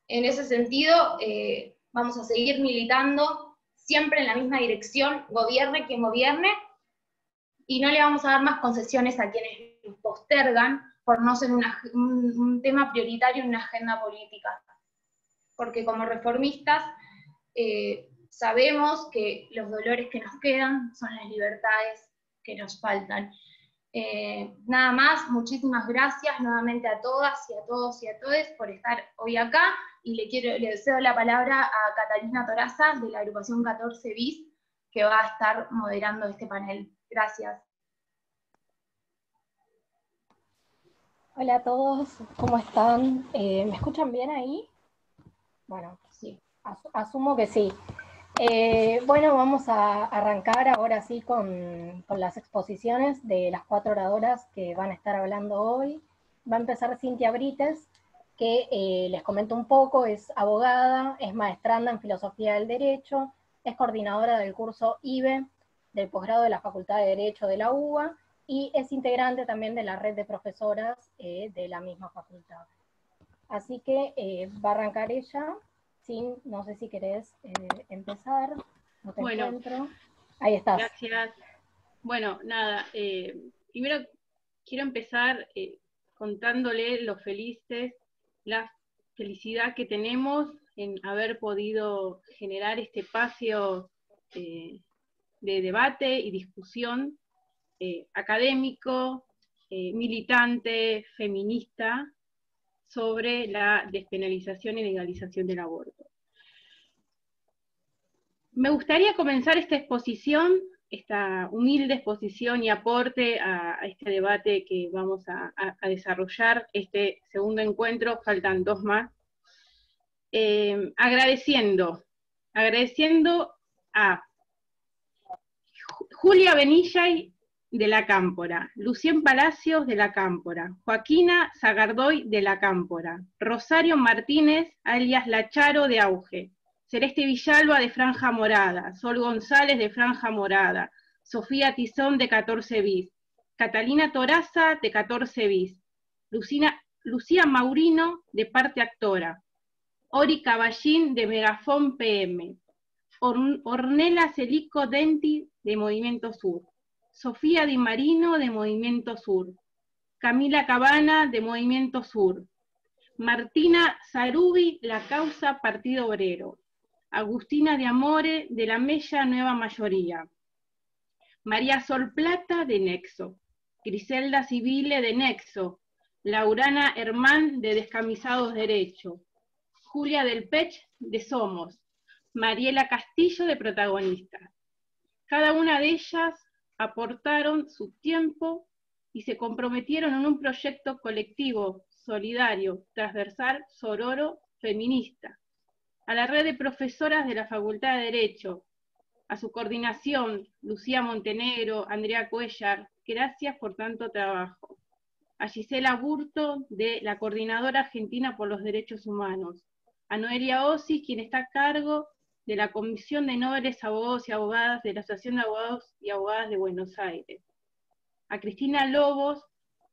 En ese sentido, vamos a seguir militando siempre en la misma dirección, gobierne quien gobierne, y no le vamos a dar más concesiones a quienes nos postergan por no ser un tema prioritario en una agenda política. Porque como reformistas sabemos que los dolores que nos quedan son las libertades que nos faltan. Nada más, muchísimas gracias nuevamente a todas y a todos y a todes por estar hoy acá, y le cedo la palabra a Catalina Toraza de la agrupación 14 bis, que va a estar moderando este panel. Gracias. Hola a todos, ¿cómo están? ¿Me escuchan bien ahí? Bueno, sí. Asumo que sí. Bueno, vamos a arrancar ahora sí con las exposiciones de las 4 oradoras que van a estar hablando hoy. Va a empezar Cintia Brites, que les comento un poco, es abogada, es maestranda en Filosofía del Derecho, es coordinadora del curso IBE del posgrado de la Facultad de Derecho de la UBA, y es integrante también de la red de profesoras de la misma facultad. Así que va a arrancar ella. No sé si querés empezar. No te encuentro. Ahí estás. Gracias. Bueno, nada, primero quiero empezar contándole la felicidad que tenemos en haber podido generar este espacio de debate y discusión académico, militante, feminista, sobre la despenalización y legalización del aborto. Me gustaría comenzar esta exposición, esta humilde exposición y aporte a este debate que vamos a desarrollar, este segundo encuentro, faltan 2 más, agradeciendo a Julia Benillay de la Cámpora, Lucien Palacios de la Cámpora, Joaquina Zagardoy de la Cámpora, Rosario Martínez, alias La Charo de Auge, Celeste Villalba de Franja Morada, Sol González de Franja Morada, Sofía Tizón de 14 bis, Catalina Toraza de 14 bis, Lucía Maurino de Parte Actora, Ori Caballín de Megafón PM, Ornella Celico Denti de Movimiento Sur, Sofía Di Marino de Movimiento Sur, Camila Cabana de Movimiento Sur, Martina Zarubi, La Causa Partido Obrero, Agustina de Amore de la Mella Nueva Mayoría, María Sol Plata de Nexo, Griselda Civile de Nexo, Laurana Hermán de Descamisados Derecho, Julia del Pech de Somos, Mariela Castillo de Protagonistas. Cada una de ellas aportaron su tiempo y se comprometieron en un proyecto colectivo, solidario, transversal, sororo, feminista. A la red de profesoras de la Facultad de Derecho, a su coordinación, Lucía Montenegro, Andrea Cuellar, gracias por tanto trabajo. A Gisela Burto, de la Coordinadora Argentina por los Derechos Humanos. A Noelia Osis, quien está a cargo de la Comisión de Nobles Abogados y Abogadas de la Asociación de Abogados y Abogadas de Buenos Aires. A Cristina Lobos,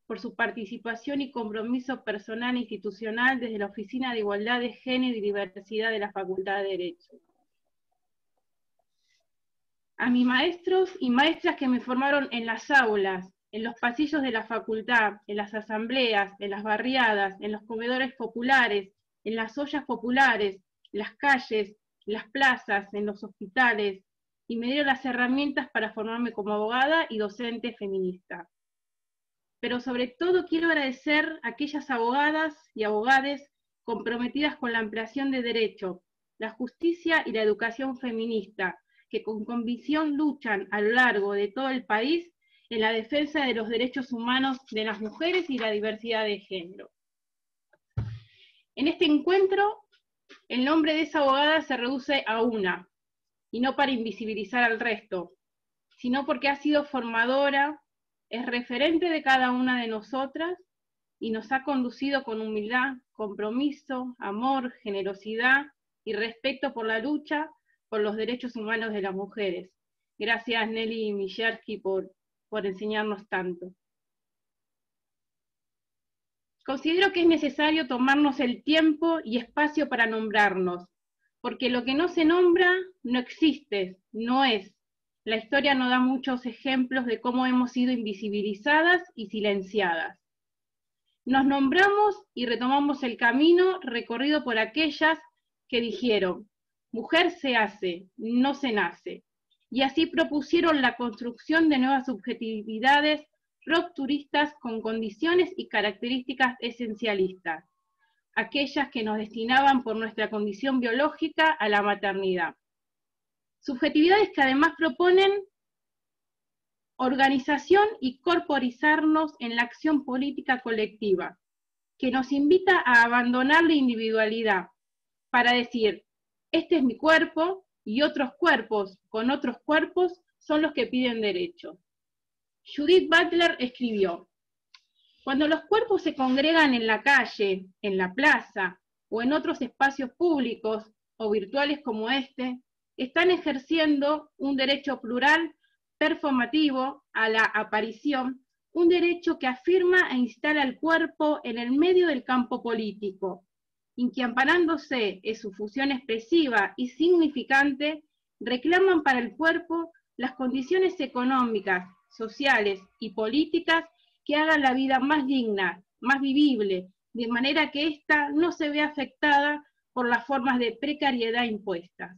por su participación y compromiso personal e institucional desde la Oficina de Igualdad de Género y Diversidad de la Facultad de Derecho. A mis maestros y maestras que me formaron en las aulas, en los pasillos de la facultad, en las asambleas, en las barriadas, en los comedores populares, en las ollas populares, en las calles, en las plazas, en los hospitales, y me dieron las herramientas para formarme como abogada y docente feminista. Pero sobre todo quiero agradecer a aquellas abogadas y abogades comprometidas con la ampliación de derecho, la justicia y la educación feminista, que con convicción luchan a lo largo de todo el país en la defensa de los derechos humanos de las mujeres y la diversidad de género. En este encuentro, el nombre de esa abogada se reduce a una, y no para invisibilizar al resto, sino porque ha sido formadora, es referente de cada una de nosotras, y nos ha conducido con humildad, compromiso, amor, generosidad y respeto por la lucha por los derechos humanos de las mujeres. Gracias, Nelly Millarski, por enseñarnos tanto. Considero que es necesario tomarnos el tiempo y espacio para nombrarnos, porque lo que no se nombra no existe, no es. La historia nos da muchos ejemplos de cómo hemos sido invisibilizadas y silenciadas. Nos nombramos y retomamos el camino recorrido por aquellas que dijeron, mujer se hace, no se nace, y así propusieron la construcción de nuevas subjetividades rupturistas con condiciones y características esencialistas, aquellas que nos destinaban por nuestra condición biológica a la maternidad. Subjetividades que además proponen organización y corporizarnos en la acción política colectiva, que nos invita a abandonar la individualidad para decir, este es mi cuerpo y otros cuerpos con otros cuerpos son los que piden derechos. Judith Butler escribió, cuando los cuerpos se congregan en la calle, en la plaza o en otros espacios públicos o virtuales como este, están ejerciendo un derecho plural performativo a la aparición, un derecho que afirma e instala al cuerpo en el medio del campo político, y que amparándose en su fusión expresiva y significante, reclaman para el cuerpo las condiciones económicas, sociales y políticas que hagan la vida más digna, más vivible, de manera que ésta no se vea afectada por las formas de precariedad impuestas.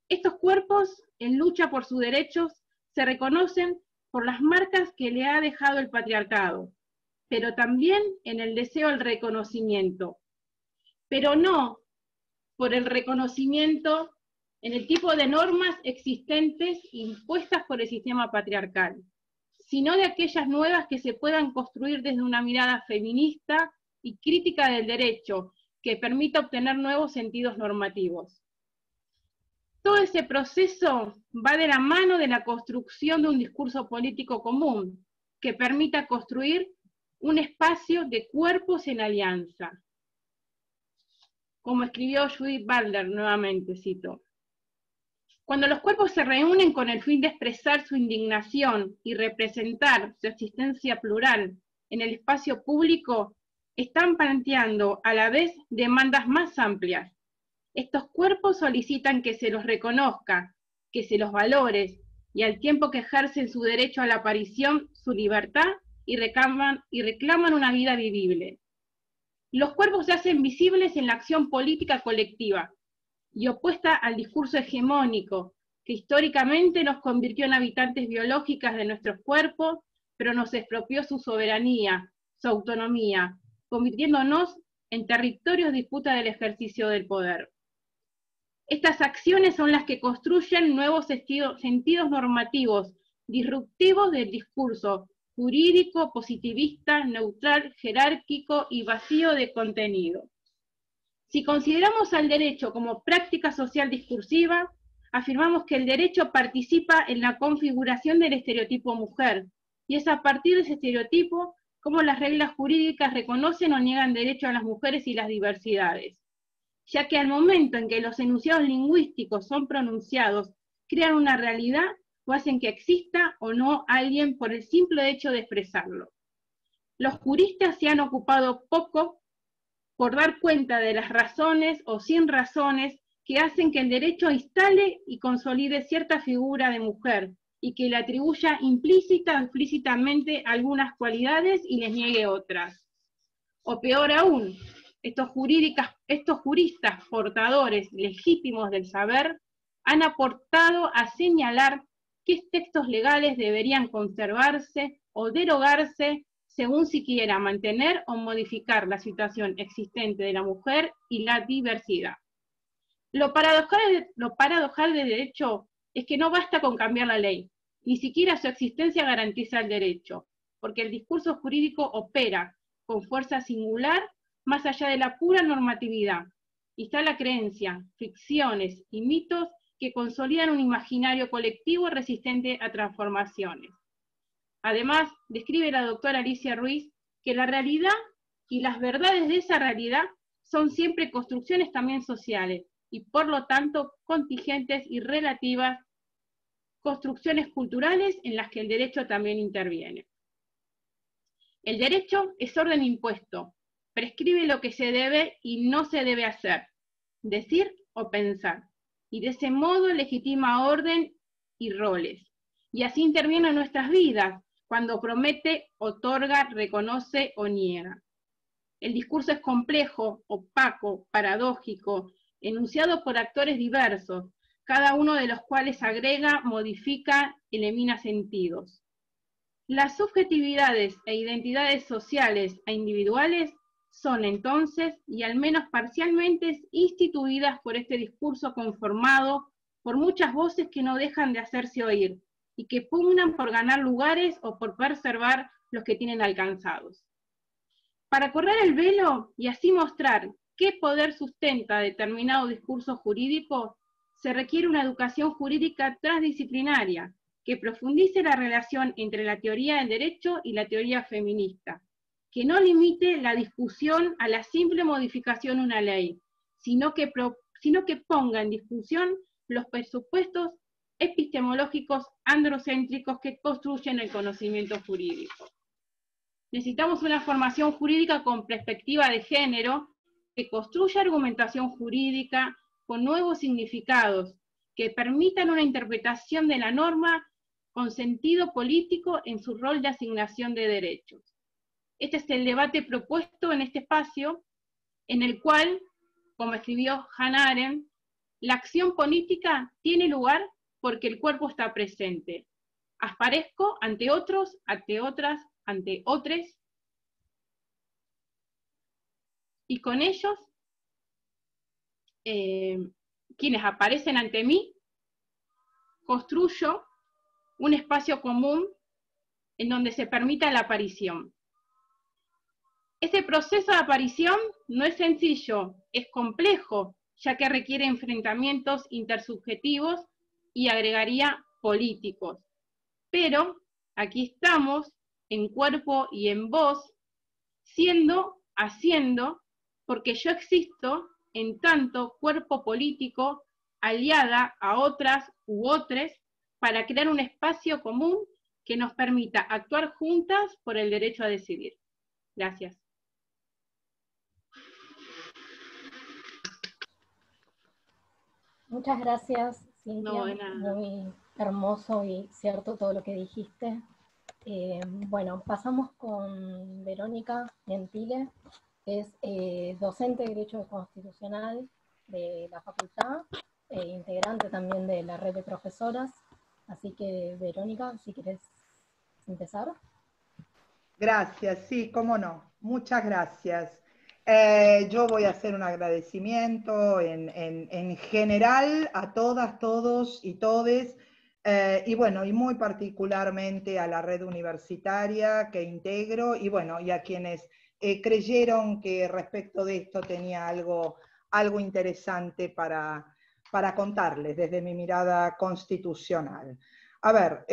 Estos cuerpos, en lucha por sus derechos, se reconocen por las marcas que le ha dejado el patriarcado, pero también en el deseo del reconocimiento, pero no por el reconocimiento en el tipo de normas existentes impuestas por el sistema patriarcal, sino de aquellas nuevas que se puedan construir desde una mirada feminista y crítica del derecho, que permita obtener nuevos sentidos normativos. Todo ese proceso va de la mano de la construcción de un discurso político común, que permita construir un espacio de cuerpos en alianza. Como escribió Judith Butler, nuevamente cito, cuando los cuerpos se reúnen con el fin de expresar su indignación y representar su existencia plural en el espacio público, están planteando a la vez demandas más amplias. Estos cuerpos solicitan que se los reconozca, que se los valore, y al tiempo que ejercen su derecho a la aparición, su libertad, y reclaman una vida vivible. Los cuerpos se hacen visibles en la acción política colectiva, y opuesta al discurso hegemónico, que históricamente nos convirtió en habitantes biológicas de nuestros cuerpos, pero nos expropió su soberanía, su autonomía, convirtiéndonos en territorios de disputa del ejercicio del poder. Estas acciones son las que construyen nuevos sentidos normativos, disruptivos del discurso jurídico, positivista, neutral, jerárquico y vacío de contenido. Si consideramos al derecho como práctica social discursiva, afirmamos que el derecho participa en la configuración del estereotipo mujer, y es a partir de ese estereotipo como las reglas jurídicas reconocen o niegan derecho a las mujeres y las diversidades, ya que al momento en que los enunciados lingüísticos son pronunciados, crean una realidad o hacen que exista o no alguien por el simple hecho de expresarlo. Los juristas se han ocupado poco por dar cuenta de las razones o sin razones que hacen que el derecho instale y consolide cierta figura de mujer y que le atribuya implícita o explícitamente algunas cualidades y les niegue otras. O peor aún, estos juristas portadores legítimos del saber han aportado a señalar qué textos legales deberían conservarse o derogarse según si quiera mantener o modificar la situación existente de la mujer y la diversidad. Lo paradojal del derecho es que no basta con cambiar la ley, ni siquiera su existencia garantiza el derecho, porque el discurso jurídico opera con fuerza singular más allá de la pura normatividad, y está la creencia, ficciones y mitos que consolidan un imaginario colectivo resistente a transformaciones. Además, describe la doctora Alicia Ruiz que la realidad y las verdades de esa realidad son siempre construcciones también sociales y por lo tanto contingentes y relativas construcciones culturales en las que el derecho también interviene. El derecho es orden impuesto, prescribe lo que se debe y no se debe hacer, decir o pensar, y de ese modo legitima orden y roles. Y así interviene en nuestras vidas, cuando promete, otorga, reconoce o niega. El discurso es complejo, opaco, paradójico, enunciado por actores diversos, cada uno de los cuales agrega, modifica, elimina sentidos. Las subjetividades e identidades sociales e individuales son entonces, y al menos parcialmente, instituidas por este discurso conformado por muchas voces que no dejan de hacerse oír, y que pugnan por ganar lugares o por preservar los que tienen alcanzados. Para correr el velo y así mostrar qué poder sustenta determinado discurso jurídico, se requiere una educación jurídica transdisciplinaria que profundice la relación entre la teoría del derecho y la teoría feminista, que no limite la discusión a la simple modificación de una ley, sino que ponga en discusión los presupuestos epistemológicos androcéntricos que construyen el conocimiento jurídico. Necesitamos una formación jurídica con perspectiva de género que construya argumentación jurídica con nuevos significados, que permitan una interpretación de la norma con sentido político en su rol de asignación de derechos. Este es el debate propuesto en este espacio, en el cual, como escribió Hannah Arendt, la acción política tiene lugar porque el cuerpo está presente. Aparezco ante otros, ante otras, ante otros, y con ellos, quienes aparecen ante mí, construyo un espacio común en donde se permita la aparición. Ese proceso de aparición no es sencillo, es complejo, ya que requiere enfrentamientos intersubjetivos y agregaría políticos. Pero aquí estamos, en cuerpo y en voz, siendo, haciendo, porque yo existo en tanto cuerpo político, aliada a otras u otros, para crear un espacio común que nos permita actuar juntas por el derecho a decidir. Gracias. Muchas gracias, Cintia. No, de nada. Muy hermoso y cierto todo lo que dijiste. Bueno, pasamos con Verónica Gentile, que es docente de Derecho Constitucional de la facultad, integrante también de la red de profesoras. Así que, Verónica, si quieres empezar. Gracias, sí, cómo no. Muchas gracias. Yo voy a hacer un agradecimiento en general a todas, todos y todes, y bueno, y muy particularmente a la red universitaria que integro, y bueno, y a quienes creyeron que respecto de esto tenía algo interesante para contarles desde mi mirada constitucional. A ver,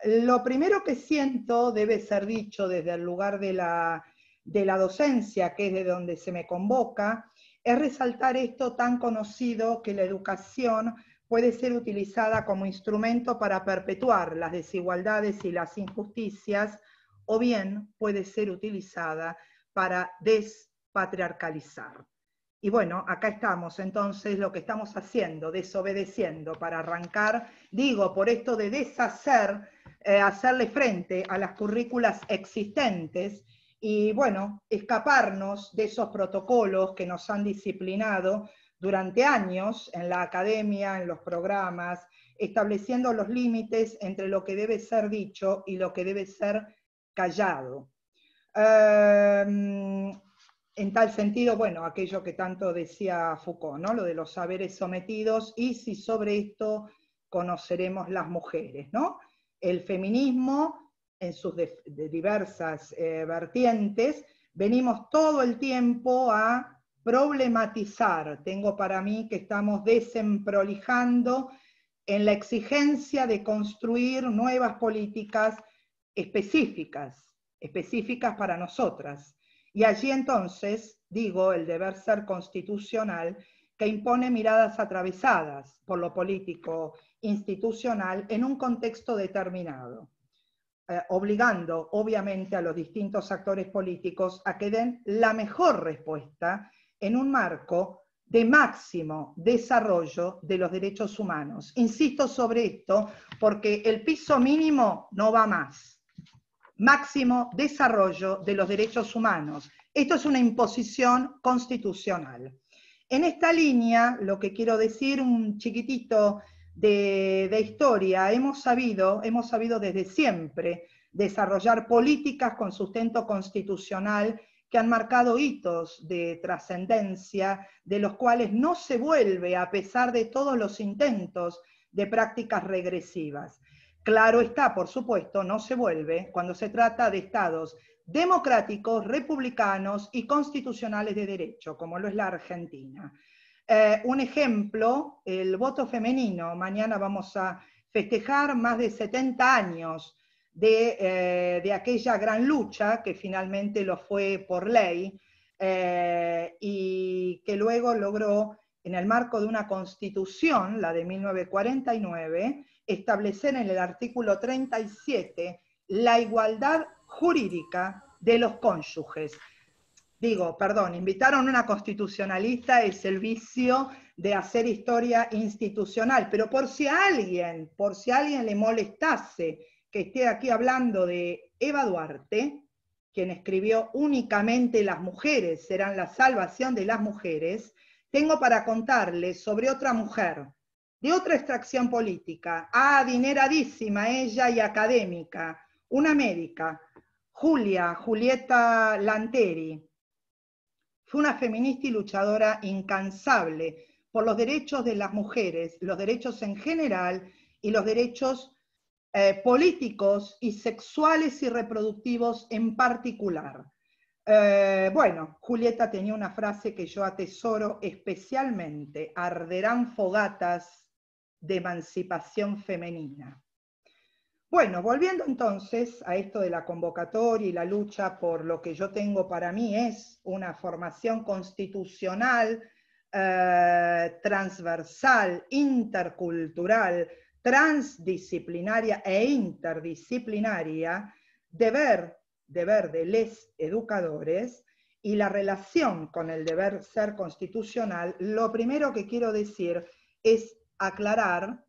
lo primero que siento debe ser dicho desde el lugar de la docencia, que es de donde se me convoca, es resaltar esto tan conocido que la educación puede ser utilizada como instrumento para perpetuar las desigualdades y las injusticias, o bien puede ser utilizada para despatriarcalizar. Y bueno, acá estamos, entonces, lo que estamos haciendo, desobedeciendo, para arrancar, digo, por esto de deshacer, hacerle frente a las currículas existentes, y bueno, escaparnos de esos protocolos que nos han disciplinado durante años en la academia, en los programas, estableciendo los límites entre lo que debe ser dicho y lo que debe ser callado. En tal sentido, bueno, aquello que tanto decía Foucault, ¿no? Lo de los saberes sometidos, y si sobre esto conoceremos las mujeres, ¿no? El feminismo, en sus diversas vertientes, venimos todo el tiempo a problematizar. Tengo para mí que estamos desemprolijando en la exigencia de construir nuevas políticas específicas para nosotras. Y allí entonces, digo, el deber ser constitucional que impone miradas atravesadas por lo político institucional en un contexto determinado. obligando obviamente a los distintos actores políticos a que den la mejor respuesta en un marco de máximo desarrollo de los derechos humanos. Insisto sobre esto porque el piso mínimo no va más. Máximo desarrollo de los derechos humanos. Esto es una imposición constitucional. En esta línea, lo que quiero decir, un chiquitito de historia, hemos sabido desde siempre desarrollar políticas con sustento constitucional que han marcado hitos de trascendencia, de los cuales no se vuelve a pesar de todos los intentos de prácticas regresivas. Claro está, por supuesto, no se vuelve cuando se trata de estados democráticos, republicanos y constitucionales de derecho, como lo es la Argentina. Un ejemplo, el voto femenino. Mañana vamos a festejar más de 70 años de aquella gran lucha que finalmente lo fue por ley y que luego logró, en el marco de una constitución, la de 1949, establecer en el artículo 37 la igualdad jurídica de los cónyuges. Invitaron a una constitucionalista, es el vicio de hacer historia institucional, pero por si a alguien le molestase que esté aquí hablando de Eva Duarte, quien escribió únicamente las mujeres serán la salvación de las mujeres, tengo para contarles sobre otra mujer, de otra extracción política, adineradísima ella y académica, una médica, Julieta Lanteri. Fue una feminista y luchadora incansable por los derechos de las mujeres, los derechos en general y los derechos políticos y sexuales y reproductivos en particular. Julieta tenía una frase que yo atesoro especialmente: arderán fogatas de emancipación femenina. Bueno, volviendo entonces a esto de la convocatoria y la lucha por lo que yo tengo para mí es una formación constitucional, transversal, intercultural, transdisciplinaria e interdisciplinaria, deber de les educadores y la relación con el deber ser constitucional, lo primero que quiero decir es aclarar,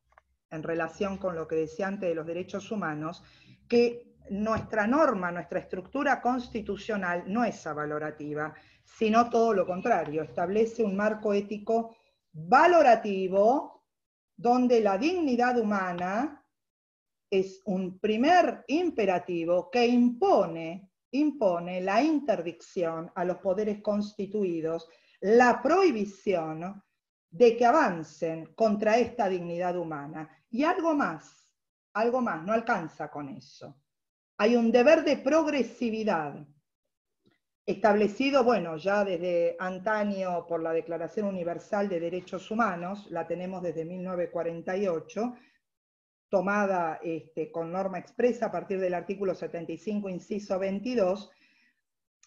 en relación con lo que decía antes de los derechos humanos, que nuestra norma, nuestra estructura constitucional no es avalorativa, sino todo lo contrario, establece un marco ético valorativo donde la dignidad humana es un primer imperativo que impone la interdicción a los poderes constituidos, la prohibición de que avancen contra esta dignidad humana. Y algo más, no alcanza con eso. Hay un deber de progresividad establecido, ya desde antaño por la Declaración Universal de Derechos Humanos, la tenemos desde 1948, tomada con norma expresa a partir del artículo 75, inciso 22,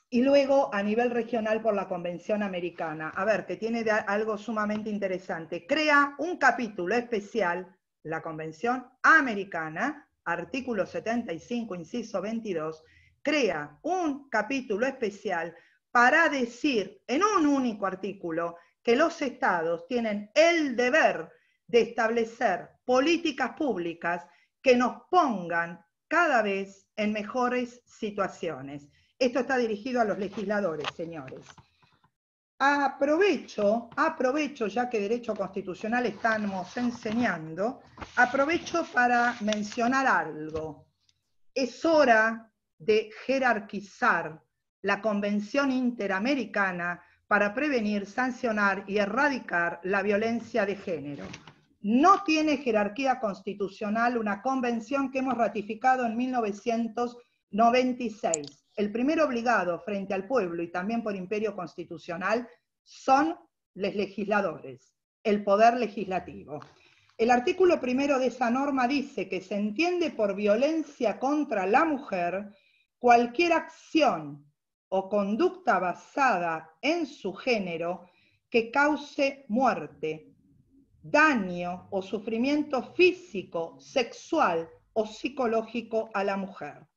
y luego a nivel regional por la Convención Americana. A ver, que tiene algo sumamente interesante. Crea un capítulo especial, la Convención Americana, artículo 75, inciso 22, crea un capítulo especial para decir en un único artículo que los estados tienen el deber de establecer políticas públicas que nos pongan cada vez en mejores situaciones. Esto está dirigido a los legisladores, señores. Aprovecho, ya que Derecho Constitucional estamos enseñando, aprovecho para mencionar algo. Es hora de jerarquizar la Convención Interamericana para prevenir, sancionar y erradicar la violencia de género. No tiene jerarquía constitucional una convención que hemos ratificado en 1996. El primer obligado frente al pueblo y también por imperio constitucional son los legisladores, el poder legislativo. El artículo primero de esa norma dice que se entiende por violencia contra la mujer cualquier acción o conducta basada en su género que cause muerte, daño o sufrimiento físico, sexual o psicológico a la mujer.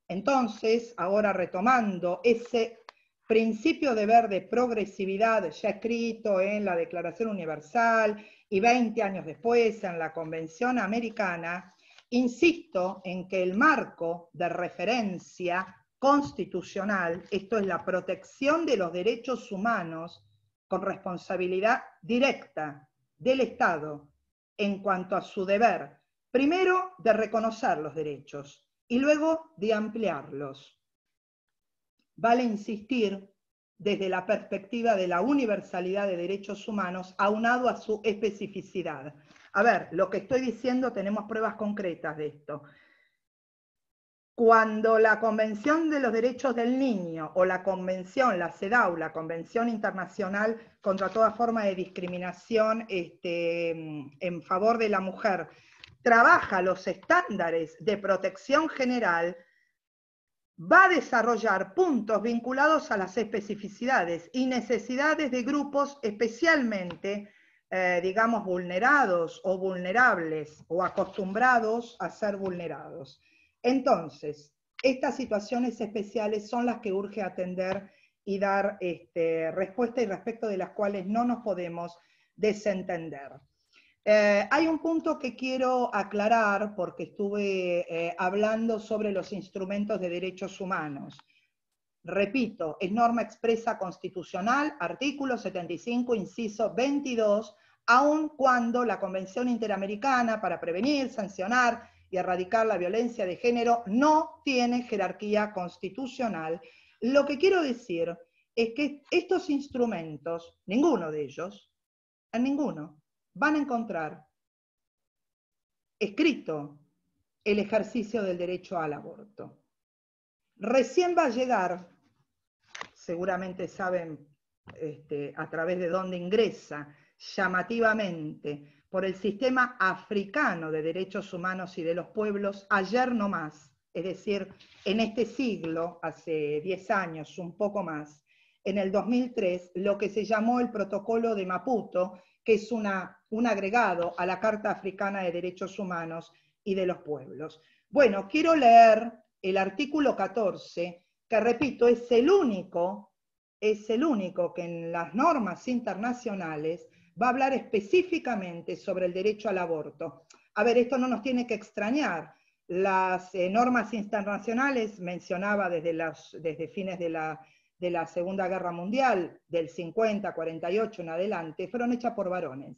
Entonces, ahora retomando ese principio deber de progresividad ya escrito en la Declaración Universal y 20 años después en la Convención Americana, insisto en que el marco de referencia constitucional, esto es la protección de los derechos humanos con responsabilidad directa del Estado en cuanto a su deber, primero de reconocer los derechos y luego de ampliarlos. Vale insistir desde la perspectiva de la universalidad de derechos humanos aunado a su especificidad. A ver, lo que estoy diciendo tenemos pruebas concretas de esto. Cuando la Convención de los Derechos del Niño o la Convención, la CEDAW, la Convención Internacional contra toda forma de discriminación en favor de la mujer, trabaja los estándares de protección general, va a desarrollar puntos vinculados a las especificidades y necesidades de grupos especialmente, digamos, vulnerados o vulnerables o acostumbrados a ser vulnerados. Entonces, estas situaciones especiales son las que urge atender y dar respuesta y respecto de las cuales no nos podemos desentender. Hay un punto que quiero aclarar porque estuve hablando sobre los instrumentos de derechos humanos. Repito, es norma expresa constitucional, artículo 75, inciso 22, aun cuando la Convención Interamericana para prevenir, sancionar y erradicar la violencia de género no tiene jerarquía constitucional. Lo que quiero decir es que estos instrumentos, ninguno de ellos, en ninguno, van a encontrar escrito el ejercicio del derecho al aborto. Recién va a llegar, seguramente saben a través de dónde ingresa, llamativamente, por el sistema africano de derechos humanos y de los pueblos, ayer no más, es decir, en este siglo, hace 10 años, un poco más, en el 2003, lo que se llamó el Protocolo de Maputo, que es un agregado a la Carta Africana de Derechos Humanos y de los Pueblos. Bueno, quiero leer el artículo 14, que repito, es el único que en las normas internacionales va a hablar específicamente sobre el derecho al aborto. A ver, esto no nos tiene que extrañar. Las normas internacionales, mencionaba desde fines de la Segunda Guerra Mundial, del 50, 48 en adelante, fueron hechas por varones,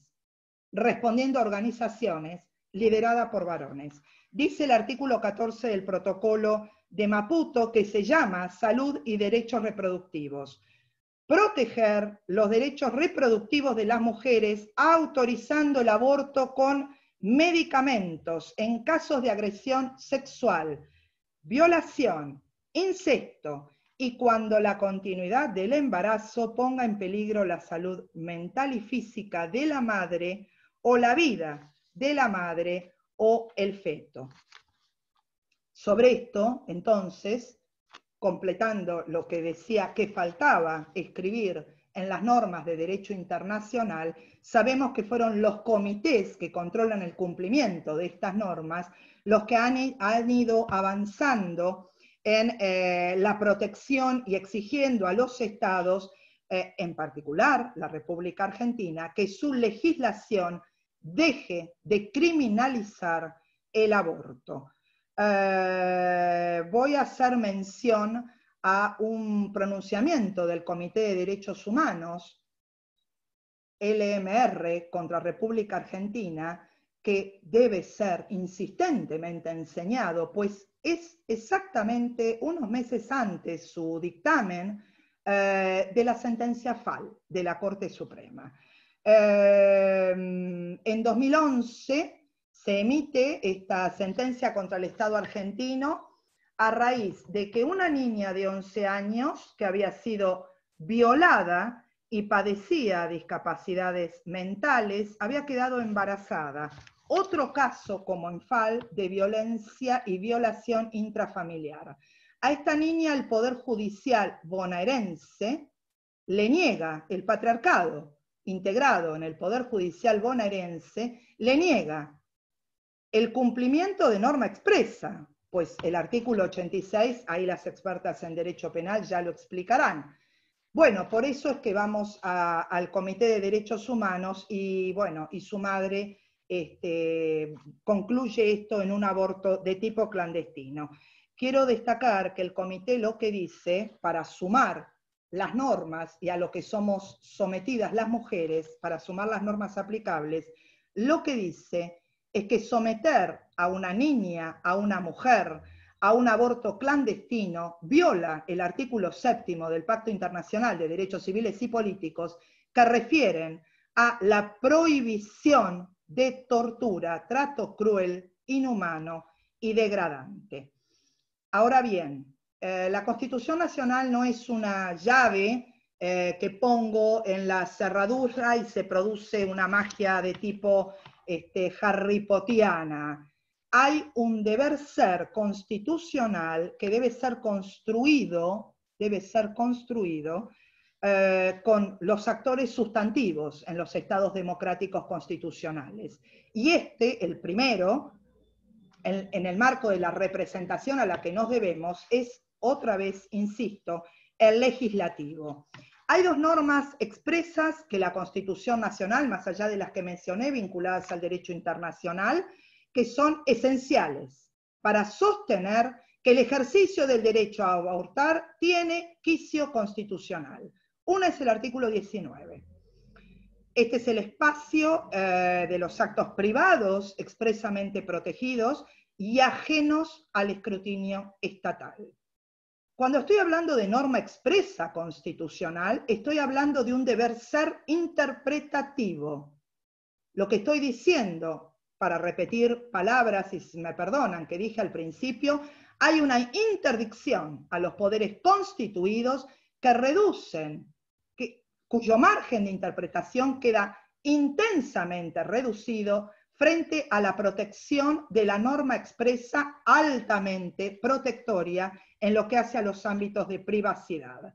respondiendo a organizaciones lideradas por varones. Dice el artículo 14 del Protocolo de Maputo, que se llama Salud y Derechos Reproductivos. Proteger los derechos reproductivos de las mujeres, autorizando el aborto con medicamentos en casos de agresión sexual, violación, incesto, y cuando la continuidad del embarazo ponga en peligro la salud mental y física de la madre o la vida de la madre o el feto. Sobre esto, entonces, completando lo que decía que faltaba escribir en las normas de derecho internacional, sabemos que fueron los comités que controlan el cumplimiento de estas normas los que han ido avanzando en la protección y exigiendo a los estados, en particular la República Argentina, que su legislación deje de criminalizar el aborto. Voy a hacer mención a un pronunciamiento del Comité de Derechos Humanos, LMR, contra República Argentina, que debe ser insistentemente enseñado, pues es exactamente unos meses antes su dictamen de la sentencia FAL de la Corte Suprema. En 2011 se emite esta sentencia contra el Estado argentino a raíz de que una niña de 11 años que había sido violada y padecía discapacidades mentales, había quedado embarazada. Otro caso, como en FAL, de violencia y violación intrafamiliar. A esta niña el Poder Judicial bonaerense le niega, el patriarcado integrado en el Poder Judicial bonaerense, le niega el cumplimiento de norma expresa, pues el artículo 86, ahí las expertas en derecho penal ya lo explicarán. Bueno, por eso es que vamos al Comité de Derechos Humanos y, bueno, y su madre concluye esto en un aborto de tipo clandestino. Quiero destacar que el comité lo que dice, para sumar las normas y a lo que somos sometidas las mujeres, para sumar las normas aplicables, lo que dice es que someter a una niña, a una mujer, a un aborto clandestino, viola el artículo 7 del Pacto Internacional de Derechos Civiles y Políticos, que refieren a la prohibición de tortura, trato cruel, inhumano y degradante. Ahora bien, la Constitución Nacional no es una llave que pongo en la cerradura y se produce una magia de tipo Harry Pottiana. Hay un deber ser constitucional que debe ser construido con los actores sustantivos en los estados democráticos constitucionales. Y el primero, en el marco de la representación a la que nos debemos, es, otra vez, insisto, el legislativo. Hay dos normas expresas que la Constitución Nacional, más allá de las que mencioné, vinculadas al derecho internacional, que son esenciales para sostener que el ejercicio del derecho a abortar tiene quicio constitucional. Una es el artículo 19. Este es el espacio de los actos privados expresamente protegidos y ajenos al escrutinio estatal. Cuando estoy hablando de norma expresa constitucional, estoy hablando de un deber ser interpretativo. Lo que estoy diciendo, para repetir palabras, y si me perdonan, que dije al principio, hay una interdicción a los poderes constituidos que reducen, cuyo margen de interpretación queda intensamente reducido frente a la protección de la norma expresa altamente protectoria en lo que hace a los ámbitos de privacidad.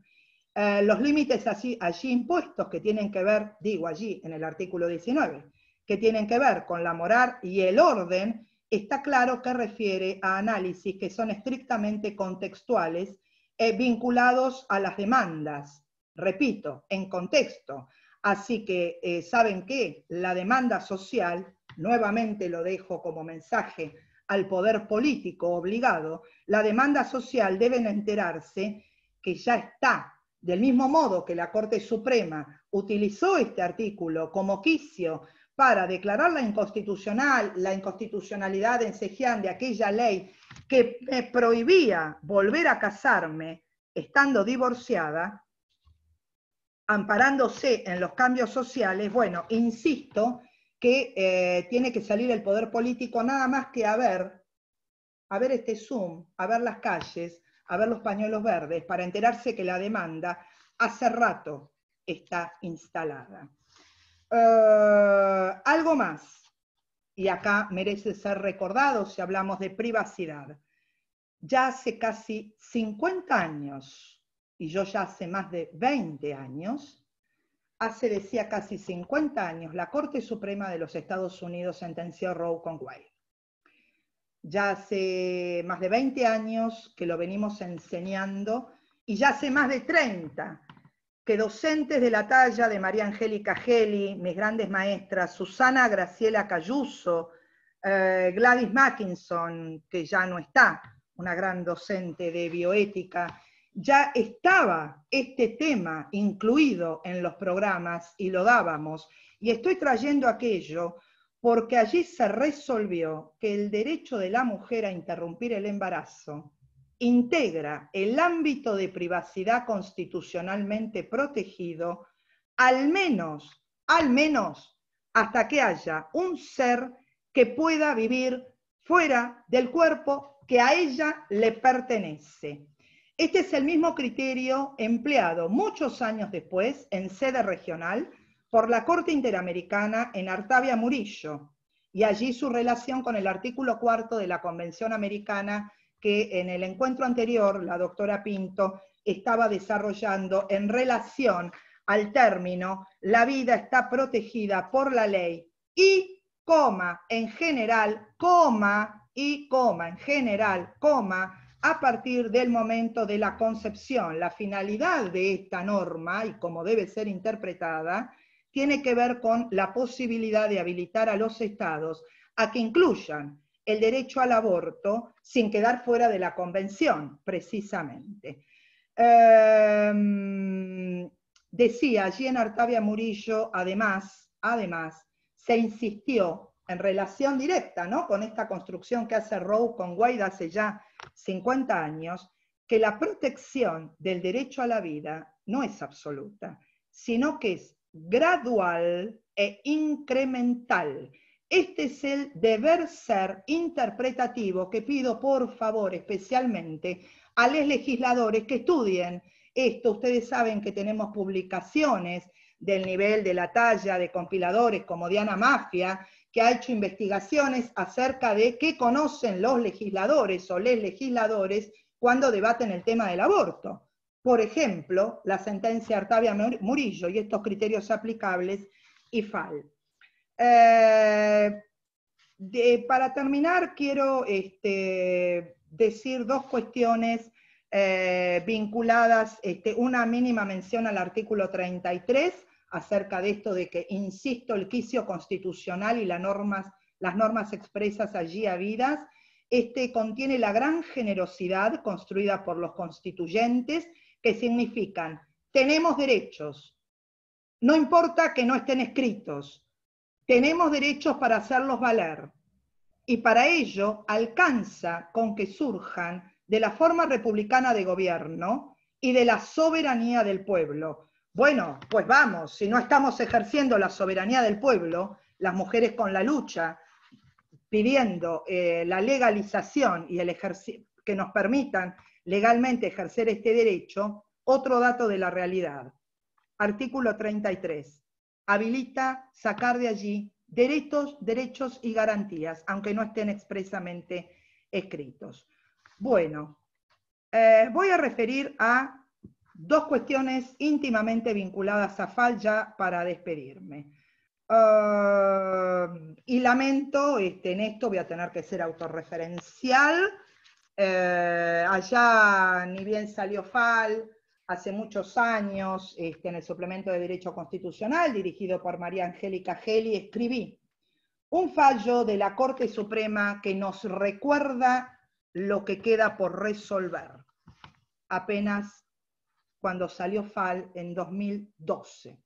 Los límites allí impuestos que tienen que ver, digo allí en el artículo 19, que tienen que ver con la moral y el orden, está claro que refiere a análisis que son estrictamente contextuales, vinculados a las demandas, repito, en contexto. Así que, ¿saben qué? La demanda social, nuevamente lo dejo como mensaje al poder político obligado, la demanda social deben enterarse que ya está, del mismo modo que la Corte Suprema utilizó este artículo como quicio para declarar la inconstitucionalidad en Cejián de aquella ley que me prohibía volver a casarme estando divorciada, amparándose en los cambios sociales. Bueno, insisto que tiene que salir el poder político nada más que a ver este Zoom, a ver las calles, a ver los pañuelos verdes, para enterarse que la demanda hace rato está instalada. Algo más, y acá merece ser recordado si hablamos de privacidad. Ya hace casi 50 años, y yo ya hace más de 20 años, decía casi 50 años, la Corte Suprema de los Estados Unidos sentenció Roe con Wade. Ya hace más de 20 años que lo venimos enseñando, y ya hace más de 30 que docentes de la talla de María Angélica Geli, mis grandes maestras, Susana Graciela Cayuso, Gladys Mackinson, que ya no está, una gran docente de bioética, ya estaba este tema incluido en los programas y lo dábamos, y estoy trayendo aquello porque allí se resolvió que el derecho de la mujer a interrumpir el embarazo integra el ámbito de privacidad constitucionalmente protegido, al menos, hasta que haya un ser que pueda vivir fuera del cuerpo que a ella le pertenece. Este es el mismo criterio empleado muchos años después, en sede regional, por la Corte Interamericana en Artavia Murillo, y allí su relación con el artículo 4 de la Convención Americana que en el encuentro anterior la doctora Pinto estaba desarrollando en relación al término "la vida está protegida por la ley y coma, en general, coma y coma, en general, coma, a partir del momento de la concepción. La finalidad de esta norma, y cómo debe ser interpretada, tiene que ver con la posibilidad de habilitar a los estados a que incluyan el derecho al aborto sin quedar fuera de la convención, precisamente. Decía allí en Artavia Murillo, además, se insistió en relación directa, ¿no?, con esta construcción que hace Rowe con Wade hace ya 50 años, que la protección del derecho a la vida no es absoluta, sino que es gradual e incremental. Este es el deber ser interpretativo que pido por favor especialmente a los legisladores que estudien esto. Ustedes saben que tenemos publicaciones del nivel de la talla de compiladores como Diana Mafia, que ha hecho investigaciones acerca de qué conocen los legisladores o les legisladores cuando debaten el tema del aborto. Por ejemplo, la sentencia Artavia Murillo y estos criterios aplicables y FAL. Para terminar, quiero decir dos cuestiones vinculadas, una mínima mención al artículo 33, acerca de esto de que, insisto, el quicio constitucional y las normas expresas allí habidas, contiene la gran generosidad construida por los constituyentes, que significan, tenemos derechos, no importa que no estén escritos, tenemos derechos para hacerlos valer, y para ello alcanza con que surjan de la forma republicana de gobierno y de la soberanía del pueblo. Bueno, pues vamos, si no estamos ejerciendo la soberanía del pueblo, las mujeres con la lucha, pidiendo la legalización y que nos permitan legalmente ejercer este derecho, otro dato de la realidad. Artículo 33. Habilita sacar de allí derechos y garantías, aunque no estén expresamente escritos. Bueno, voy a referir a dos cuestiones íntimamente vinculadas a FAL ya para despedirme. Y lamento, en esto voy a tener que ser autorreferencial. Allá ni bien salió FAL, hace muchos años, en el suplemento de Derecho Constitucional, dirigido por María Angélica Geli, escribí un fallo de la Corte Suprema que nos recuerda lo que queda por resolver, apenas cuando salió FAL en 2012.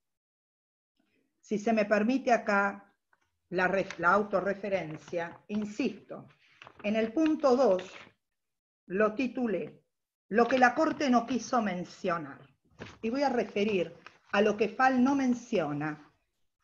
Si se me permite acá la autorreferencia, insisto, en el punto 2 lo titulé lo que la Corte no quiso mencionar. Y voy a referir a lo que FAL no menciona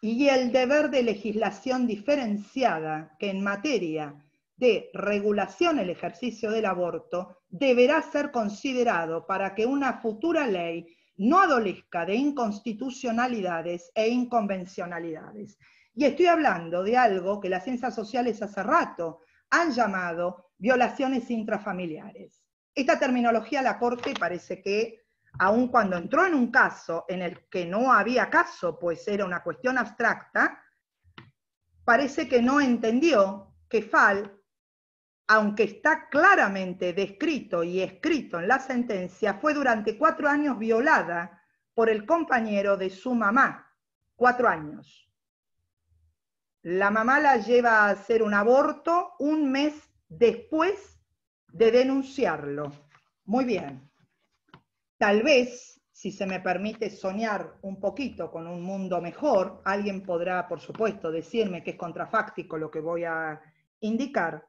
y el deber de legislación diferenciada que en materia de regulación del ejercicio del aborto deberá ser considerado para que una futura ley no adolezca de inconstitucionalidades e inconvencionalidades. Y estoy hablando de algo que las ciencias sociales hace rato han llamado violaciones intrafamiliares. Esta terminología la Corte parece que, aun cuando entró en un caso en el que no había caso, pues era una cuestión abstracta, parece que no entendió que FAL, aunque está claramente descrito y escrito en la sentencia, fue durante 4 años violada por el compañero de su mamá. 4 años. La mamá la lleva a hacer un aborto un mes después de denunciarlo. Muy bien. Tal vez, si se me permite soñar un poquito con un mundo mejor, alguien podrá, por supuesto, decirme que es contrafáctico lo que voy a indicar.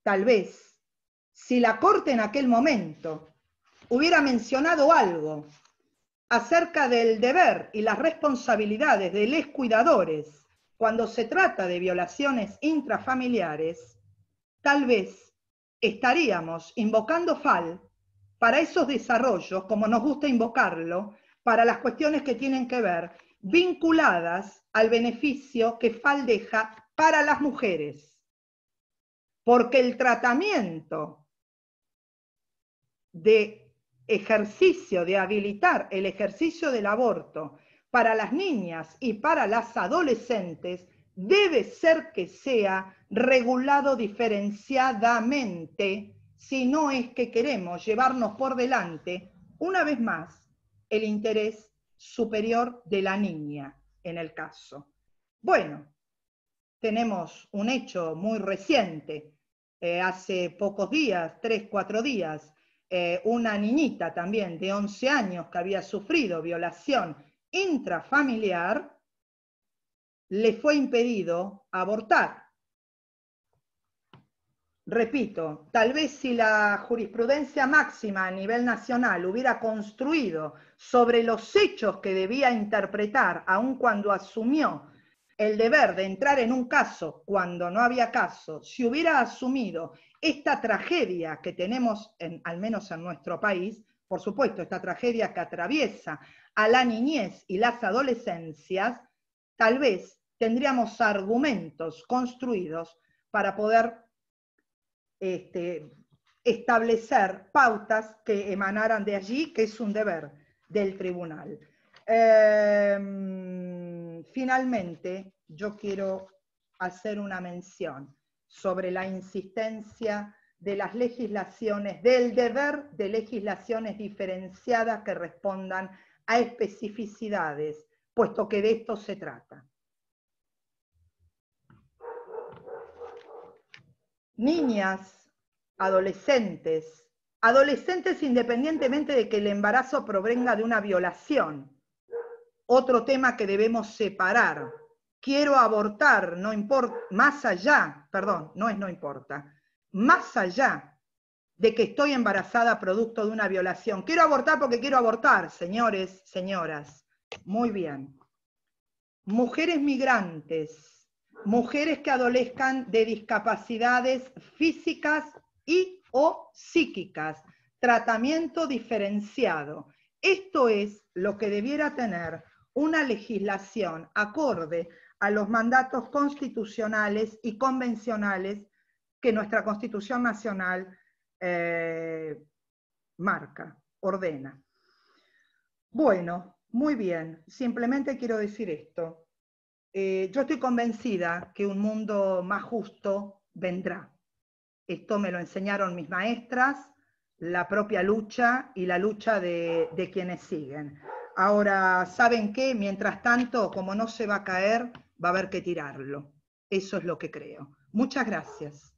Tal vez, si la Corte en aquel momento hubiera mencionado algo acerca del deber y las responsabilidades de los cuidadores cuando se trata de violaciones intrafamiliares, tal vez estaríamos invocando FAL para esos desarrollos, como nos gusta invocarlo, para las cuestiones que tienen que ver vinculadas al beneficio que FAL deja para las mujeres. Porque el tratamiento de ejercicio, de habilitar el ejercicio del aborto para las niñas y para las adolescentes debe ser que sea regulado diferenciadamente, si no es que queremos llevarnos por delante, una vez más, el interés superior de la niña en el caso. Bueno, tenemos un hecho muy reciente, hace pocos días, 3, 4 días, una niñita también de 11 años que había sufrido violación intrafamiliar, le fue impedido abortar. Repito, tal vez si la jurisprudencia máxima a nivel nacional hubiera construido sobre los hechos que debía interpretar, aun cuando asumió el deber de entrar en un caso cuando no había caso, si hubiera asumido esta tragedia que tenemos, al menos en nuestro país, por supuesto, esta tragedia que atraviesa a la niñez y las adolescencias, tal vez tendríamos argumentos construidos para poder establecer pautas que emanaran de allí, que es un deber del tribunal. Finalmente, yo quiero hacer una mención sobre la insistencia de las legislaciones, del deber de legislaciones diferenciadas que respondan a especificidades, puesto que de esto se trata. Niñas, adolescentes independientemente de que el embarazo provenga de una violación. Otro tema que debemos separar. Quiero abortar, no importa, más allá de que estoy embarazada producto de una violación. Quiero abortar porque quiero abortar, señores, señoras. Muy bien. Mujeres migrantes, mujeres que adolezcan de discapacidades físicas y o psíquicas, tratamiento diferenciado. Esto es lo que debiera tener una legislación acorde a los mandatos constitucionales y convencionales que nuestra Constitución Nacional marca, ordena. Bueno, muy bien, simplemente quiero decir esto. Yo estoy convencida que un mundo más justo vendrá. Esto me lo enseñaron mis maestras, la propia lucha y la lucha de quienes siguen. Ahora, ¿saben qué? Mientras tanto, como no se va a caer, va a haber que tirarlo. Eso es lo que creo. Muchas gracias.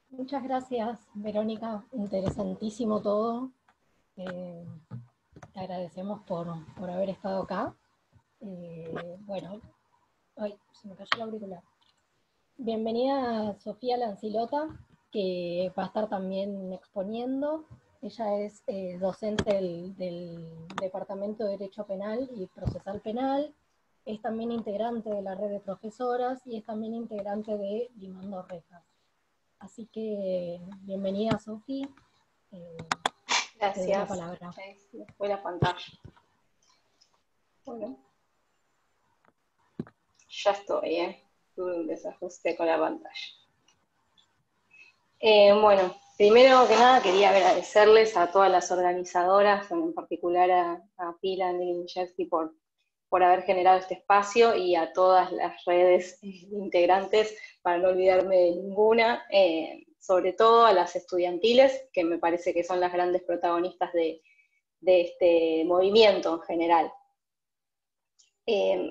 Muchas gracias, Verónica. Interesantísimo todo. Te agradecemos por haber estado acá. Bueno, ay, se me cayó el auricular. Bienvenida Sofía Lancilota, que va a estar también exponiendo. Ella es docente del Departamento de Derecho Penal y Procesal Penal, es también integrante de la red de profesoras y es también integrante de Limando Rejas. Así que bienvenida Sofía. Gracias. Te doy la palabra. Fue la pantalla. Bueno. Ya estoy, tuve un desajuste con la pantalla. Bueno, primero que nada quería agradecerles a todas las organizadoras, en particular a Pila, Nelly Mijelski por haber generado este espacio y a todas las redes integrantes, para no olvidarme de ninguna, sobre todo a las estudiantiles, que me parece que son las grandes protagonistas de este movimiento en general.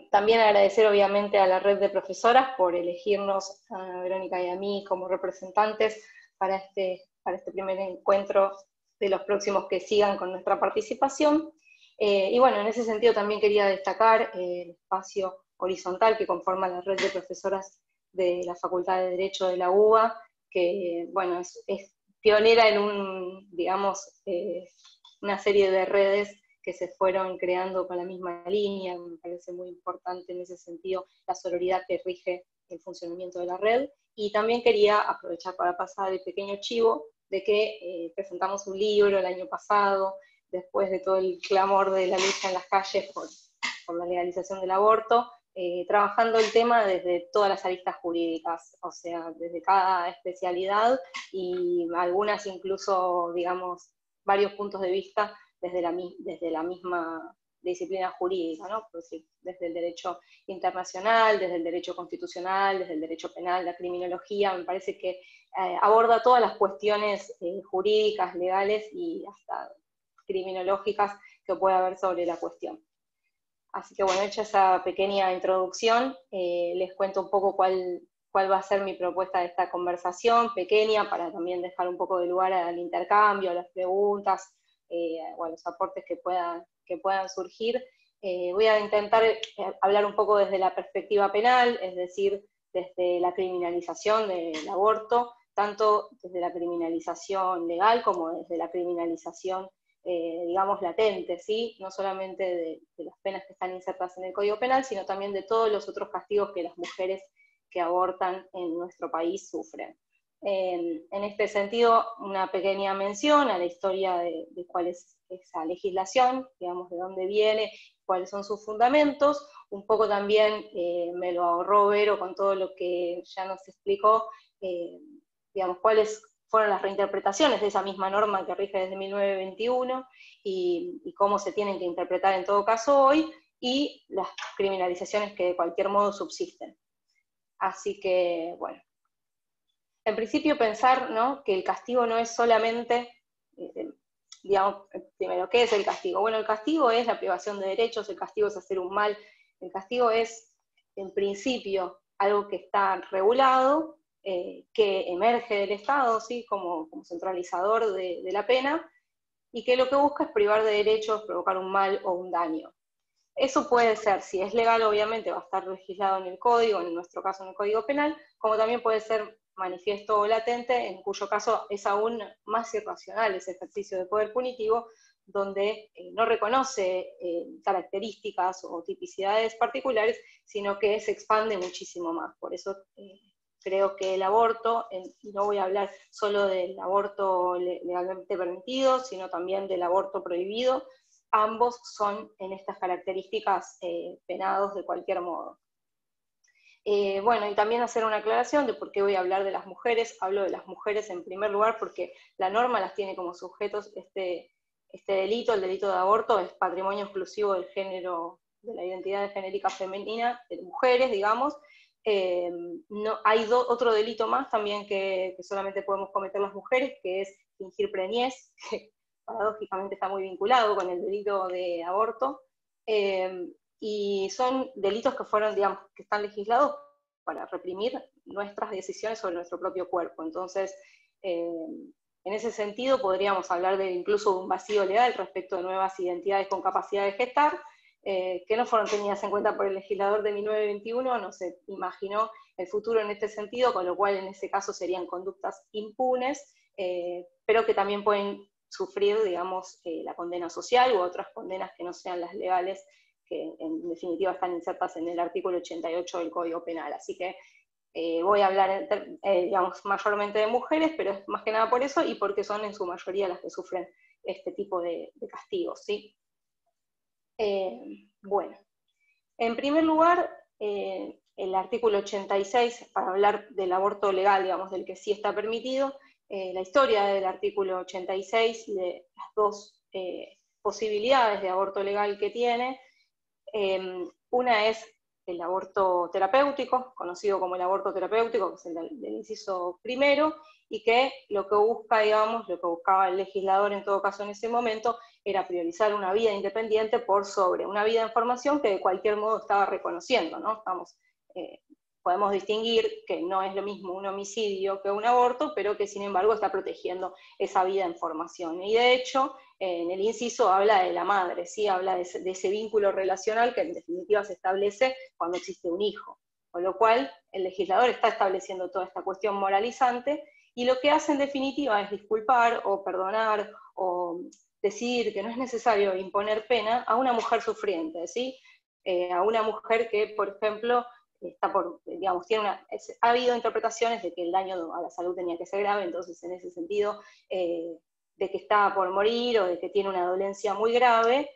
También agradecer obviamente a la red de profesoras por elegirnos a Verónica y a mí como representantes para este primer encuentro de los próximos que sigan con nuestra participación. Y bueno, en ese sentido también quería destacar el espacio horizontal que conforma la red de profesoras de la Facultad de Derecho de la UBA, que bueno, es pionera en una serie de redes que se fueron creando con la misma línea. Me parece muy importante en ese sentido la sororidad que rige el funcionamiento de la red. Y también quería aprovechar para pasar el pequeño chivo de que presentamos un libro el año pasado, después de todo el clamor de la lucha en las calles por la legalización del aborto. trabajando el tema desde todas las aristas jurídicas, o sea, desde cada especialidad y algunas incluso, digamos, varios puntos de vista desde la misma disciplina jurídica, ¿no? Pues, desde el derecho internacional, desde el derecho constitucional, desde el derecho penal, la criminología, me parece que aborda todas las cuestiones jurídicas, legales y hasta criminológicas que puede haber sobre la cuestión. Así que bueno, hecha esa pequeña introducción, les cuento un poco cuál va a ser mi propuesta de esta conversación, pequeña, para también dejar un poco de lugar al intercambio, a las preguntas, o a los aportes que puedan surgir. Voy a intentar hablar un poco desde la perspectiva penal, es decir, desde la criminalización del aborto, tanto desde la criminalización legal como desde la criminalización digamos, latente, ¿sí? No solamente de las penas que están insertas en el Código Penal, sino también de todos los otros castigos que las mujeres que abortan en nuestro país sufren. En este sentido, una pequeña mención a la historia de cuál es esa legislación, digamos, de dónde viene, cuáles son sus fundamentos, un poco también me lo ahorró Vero con todo lo que ya nos explicó, digamos, cuáles fueron las reinterpretaciones de esa misma norma que rige desde 1921 y cómo se tienen que interpretar en todo caso hoy, y las criminalizaciones que de cualquier modo subsisten. Así que, bueno, en principio pensar, ¿no?, que el castigo no es solamente, digamos, primero, ¿qué es el castigo? Bueno, el castigo es la privación de derechos, el castigo es hacer un mal, el castigo es, en principio, algo que está regulado, que emerge del Estado, ¿sí?, como centralizador de la pena, y que lo que busca es privar de derechos, provocar un mal o un daño. Eso puede ser, si es legal, obviamente va a estar legislado en el Código, en nuestro caso en el Código Penal, como también puede ser manifiesto o latente, en cuyo caso es aún más irracional ese ejercicio de poder punitivo, donde no reconoce características o tipicidades particulares, sino que se expande muchísimo más. Por eso creo que el aborto, y no voy a hablar solo del aborto legalmente permitido, sino también del aborto prohibido, ambos son en estas características penados de cualquier modo. Bueno, y también hacer una aclaración de por qué voy a hablar de las mujeres. Hablo de las mujeres en primer lugar porque la norma las tiene como sujetos. Este delito, el delito de aborto, es patrimonio exclusivo del género, de la identidad genérica femenina, de mujeres, digamos. No, hay otro delito más también que solamente podemos cometer las mujeres, que es fingir preñez, que paradójicamente está muy vinculado con el delito de aborto, y son delitos que fueron, digamos, que están legislados para reprimir nuestras decisiones sobre nuestro propio cuerpo. Entonces, en ese sentido podríamos hablar incluso de un vacío legal respecto de nuevas identidades con capacidad de gestar, que no fueron tenidas en cuenta por el legislador de 1921, no se imaginó el futuro en este sentido, con lo cual en ese caso serían conductas impunes, pero que también pueden sufrir, digamos, la condena social u otras condenas que no sean las legales, que en definitiva están insertas en el artículo 88 del Código Penal. Así que voy a hablar, digamos, mayormente de mujeres, pero es más que nada por eso y porque son en su mayoría las que sufren este tipo de castigos, ¿sí? Bueno, en primer lugar, el artículo 86, para hablar del aborto legal, digamos, del que sí está permitido, la historia del artículo 86 y de las dos posibilidades de aborto legal que tiene. Una es el aborto terapéutico, conocido como el aborto terapéutico, que es el del inciso primero, y que lo que busca, digamos, lo que buscaba el legislador en todo caso en ese momento, era priorizar una vida independiente por sobre una vida en formación que de cualquier modo estaba reconociendo, ¿no? Podemos distinguir que no es lo mismo un homicidio que un aborto, pero que sin embargo está protegiendo esa vida en formación. Y de hecho, en el inciso habla de la madre, ¿sí? Habla de ese vínculo relacional que en definitiva se establece cuando existe un hijo. Con lo cual, el legislador está estableciendo toda esta cuestión moralizante, y lo que hace en definitiva es disculpar o perdonar o decidir que no es necesario imponer pena a una mujer sufriente, ¿sí? A una mujer que, por ejemplo, está digamos, ha habido interpretaciones de que el daño a la salud tenía que ser grave, entonces en ese sentido, de que estaba por morir o de que tiene una dolencia muy grave,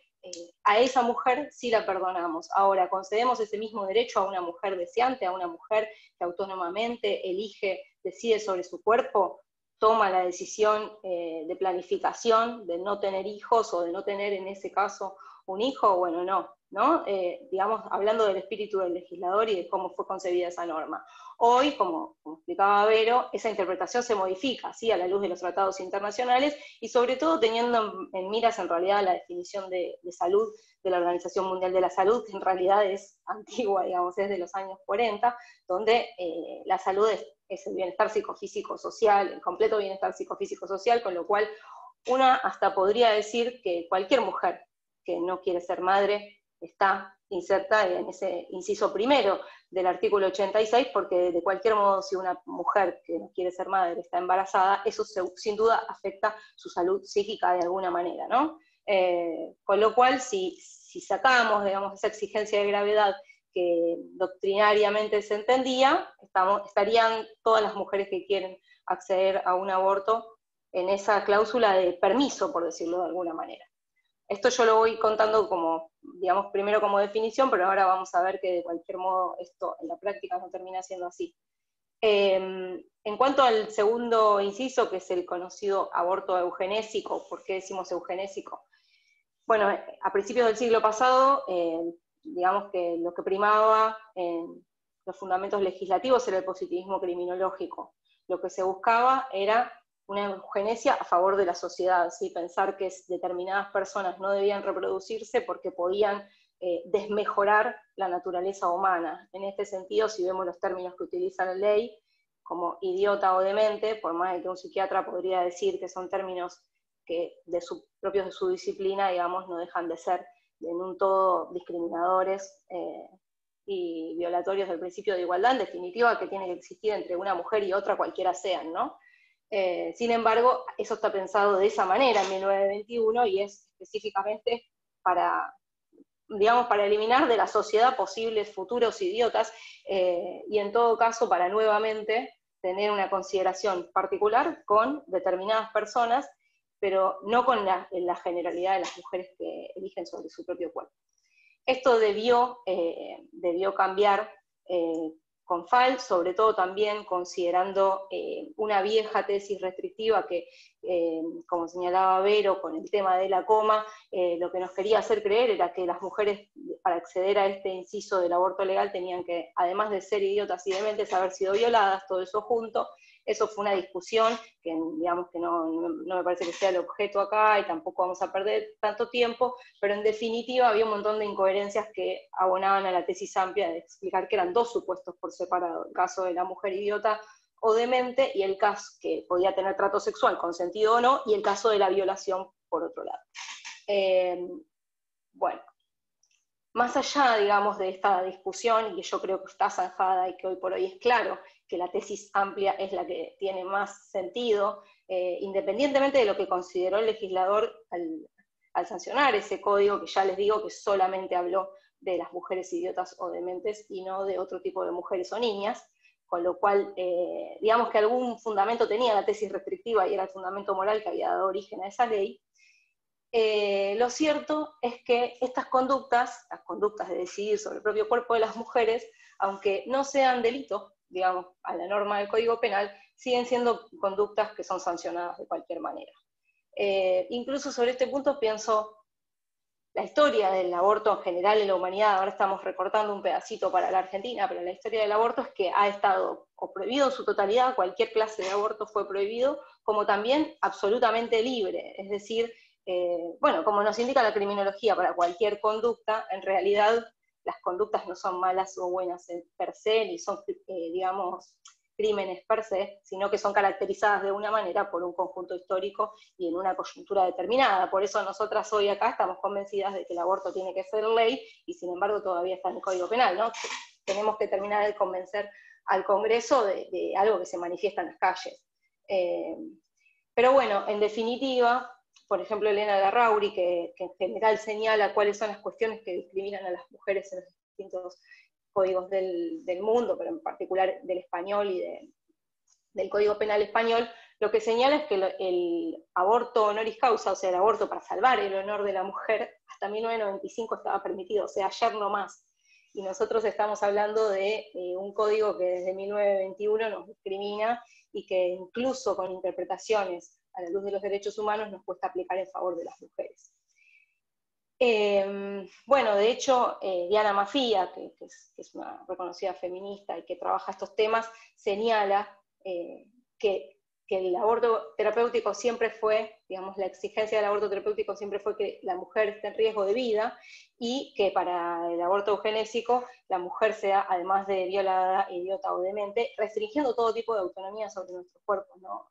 a esa mujer sí la perdonamos. Ahora, concedemos ese mismo derecho a una mujer deseante, a una mujer que autónomamente elige, decide sobre su cuerpo, toma la decisión de planificación, de no tener hijos o de no tener en ese caso un hijo. Bueno, no, digamos, hablando del espíritu del legislador y de cómo fue concebida esa norma. Hoy, como explicaba Vero, esa interpretación se modifica, ¿sí?, a la luz de los tratados internacionales y sobre todo teniendo en miras en realidad la definición de salud de la Organización Mundial de la Salud, que en realidad es antigua, digamos, es de los años 40, donde la salud es el bienestar psicofísico-social, el completo bienestar psicofísico-social, con lo cual una hasta podría decir que cualquier mujer que no quiere ser madre está inserta en ese inciso primero del artículo 86, porque de cualquier modo, si una mujer que no quiere ser madre está embarazada, eso sin duda afecta su salud psíquica de alguna manera, ¿no? Con lo cual, si sacamos, digamos, esa exigencia de gravedad que doctrinariamente se entendía, estarían todas las mujeres que quieren acceder a un aborto en esa cláusula de permiso, por decirlo de alguna manera. Esto yo lo voy contando como, digamos, primero como definición, pero ahora vamos a ver que de cualquier modo esto en la práctica no termina siendo así. En cuanto al segundo inciso, que es el conocido aborto eugenésico, ¿por qué decimos eugenésico? Bueno, a principios del siglo pasado, digamos que lo que primaba en los fundamentos legislativos era el positivismo criminológico. Lo que se buscaba era una eugenesia a favor de la sociedad, ¿sí? Pensar que determinadas personas no debían reproducirse porque podían desmejorar la naturaleza humana. En este sentido, si vemos los términos que utiliza la ley, como idiota o demente, por más de que un psiquiatra podría decir que son términos que propios de su disciplina, digamos, no dejan de ser en un todo discriminadores y violatorios del principio de igualdad, en definitiva, que tiene que existir entre una mujer y otra, cualquiera sean, ¿no? Sin embargo, eso está pensado de esa manera en 1921 y es específicamente para, digamos, para eliminar de la sociedad posibles futuros idiotas y en todo caso para nuevamente tener una consideración particular con determinadas personas, pero no con la generalidad de las mujeres que eligen sobre su propio cuerpo. Esto debió cambiar con Fall, sobre todo también considerando una vieja tesis restrictiva que, como señalaba Vero, con el tema de la coma, lo que nos quería hacer creer era que las mujeres, para acceder a este inciso del aborto legal, tenían que, además de ser idiotas y dementes, haber sido violadas, todo eso junto. Eso fue una discusión que, digamos, que no me parece que sea el objeto acá y tampoco vamos a perder tanto tiempo, pero en definitiva había un montón de incoherencias que abonaban a la tesis amplia de explicar que eran dos supuestos por separado, el caso de la mujer idiota o demente y el caso que podía tener trato sexual consentido o no, y el caso de la violación por otro lado. Bueno, más allá, digamos, de esta discusión, y que yo creo que está zanjada y que hoy por hoy es claro que la tesis amplia es la que tiene más sentido, independientemente de lo que consideró el legislador al sancionar ese código, que ya les digo que solamente habló de las mujeres idiotas o dementes y no de otro tipo de mujeres o niñas, con lo cual, digamos que algún fundamento tenía la tesis restrictiva y era el fundamento moral que había dado origen a esa ley. Lo cierto es que estas conductas, las conductas de decidir sobre el propio cuerpo de las mujeres, aunque no sean delitos, digamos, a la norma del Código Penal, siguen siendo conductas que son sancionadas de cualquier manera. Incluso sobre este punto pienso la historia del aborto en general en la humanidad. Ahora estamos recortando un pedacito para la Argentina, pero la historia del aborto es que ha estado o prohibido en su totalidad, cualquier clase de aborto fue prohibido, como también absolutamente libre, es decir, bueno, como nos indica la criminología, para cualquier conducta, en realidad las conductas no son malas o buenas per se, ni son, digamos, crímenes per se, sino que son caracterizadas de una manera por un conjunto histórico y en una coyuntura determinada. Por eso nosotras hoy acá estamos convencidas de que el aborto tiene que ser ley, y sin embargo todavía está en el Código Penal, ¿no? Tenemos que terminar de convencer al Congreso de algo que se manifiesta en las calles. Pero bueno, en definitiva, por ejemplo, Elena Larrauri, que en general señala cuáles son las cuestiones que discriminan a las mujeres en los distintos códigos del mundo, pero en particular del español y del Código Penal español, lo que señala es que el aborto honoris causa, o sea, el aborto para salvar el honor de la mujer, hasta 1995 estaba permitido, o sea, ayer no más. Y nosotros estamos hablando de un código que desde 1921 nos discrimina y que incluso con interpretaciones a la luz de los derechos humanos nos cuesta aplicar en favor de las mujeres. Bueno, de hecho, Diana Mafia, que es una reconocida feminista y que trabaja estos temas, señala que el aborto terapéutico siempre fue, digamos, la exigencia del aborto terapéutico siempre fue que la mujer esté en riesgo de vida, y que para el aborto eugenésico la mujer sea, además de violada, idiota o demente, restringiendo todo tipo de autonomía sobre nuestros cuerpos, ¿no?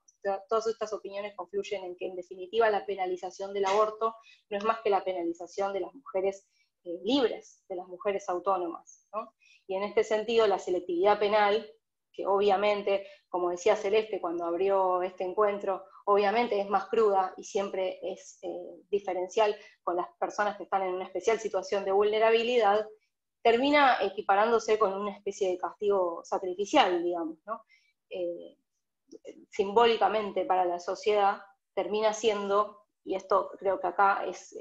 Todas estas opiniones confluyen en que, en definitiva, la penalización del aborto no es más que la penalización de las mujeres libres, de las mujeres autónomas, ¿no? Y en este sentido, la selectividad penal, que obviamente, como decía Celeste cuando abrió este encuentro, obviamente es más cruda y siempre es diferencial con las personas que están en una especial situación de vulnerabilidad, termina equiparándose con una especie de castigo sacrificial, digamos, ¿no? Simbólicamente para la sociedad termina siendo, y esto creo que acá es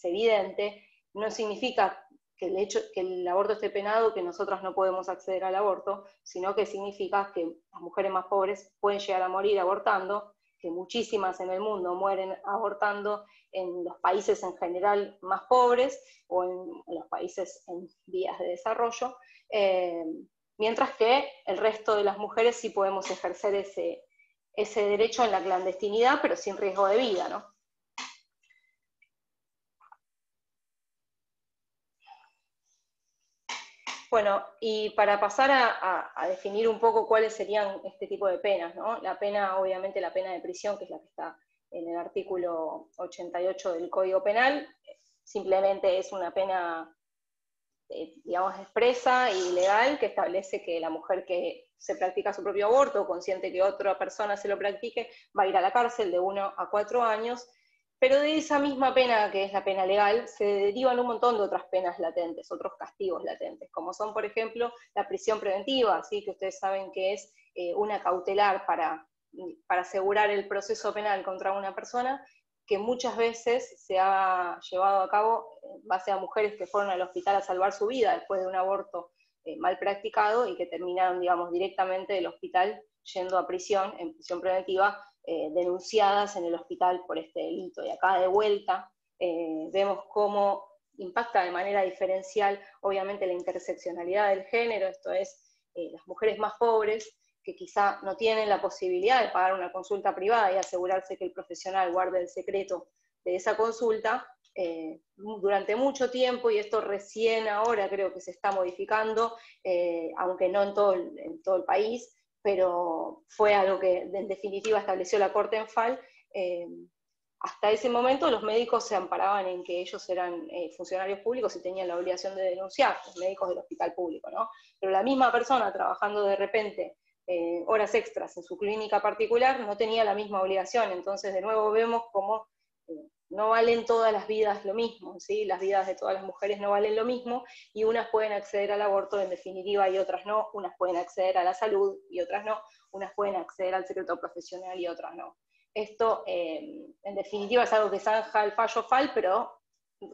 evidente, no significa que el hecho que el aborto esté penado, que nosotras no podemos acceder al aborto, sino que significa que las mujeres más pobres pueden llegar a morir abortando, que muchísimas en el mundo mueren abortando en los países en general más pobres, o en los países en vías de desarrollo, mientras que el resto de las mujeres sí podemos ejercer ese derecho en la clandestinidad, pero sin riesgo de vida, ¿no? Bueno, y para pasar a definir un poco cuáles serían este tipo de penas, ¿no? La pena, obviamente la pena de prisión, que es la que está en el artículo 88 del Código Penal, simplemente es una pena, digamos, expresa y legal, que establece que la mujer que se practica su propio aborto, consciente que otra persona se lo practique, va a ir a la cárcel de 1 a 4 años, pero de esa misma pena, que es la pena legal, se derivan un montón de otras penas latentes, otros castigos latentes, como son, por ejemplo, la prisión preventiva, ¿sí? Que ustedes saben que es una cautelar para asegurar el proceso penal contra una persona, que muchas veces se ha llevado a cabo en base a mujeres que fueron al hospital a salvar su vida después de un aborto mal practicado, y que terminaron, digamos, directamente del hospital yendo a prisión, en prisión preventiva, denunciadas en el hospital por este delito. Y acá de vuelta vemos cómo impacta de manera diferencial, obviamente, la interseccionalidad del género, esto es, las mujeres más pobres, que quizá no tienen la posibilidad de pagar una consulta privada y asegurarse que el profesional guarde el secreto de esa consulta, durante mucho tiempo, y esto recién ahora creo que se está modificando, aunque no en todo el país, pero fue algo que en definitiva estableció la Corte en Fall. Hasta ese momento los médicos se amparaban en que ellos eran funcionarios públicos y tenían la obligación de denunciar, los médicos del hospital público, ¿no? Pero la misma persona trabajando de repente horas extras en su clínica particular no tenía la misma obligación. Entonces de nuevo vemos cómo no valen todas las vidas lo mismo, ¿sí? Las vidas de todas las mujeres no valen lo mismo, y unas pueden acceder al aborto en definitiva y otras no, unas pueden acceder a la salud y otras no, unas pueden acceder al secreto profesional y otras no. Esto en definitiva es algo que zanja el fallo Fall, pero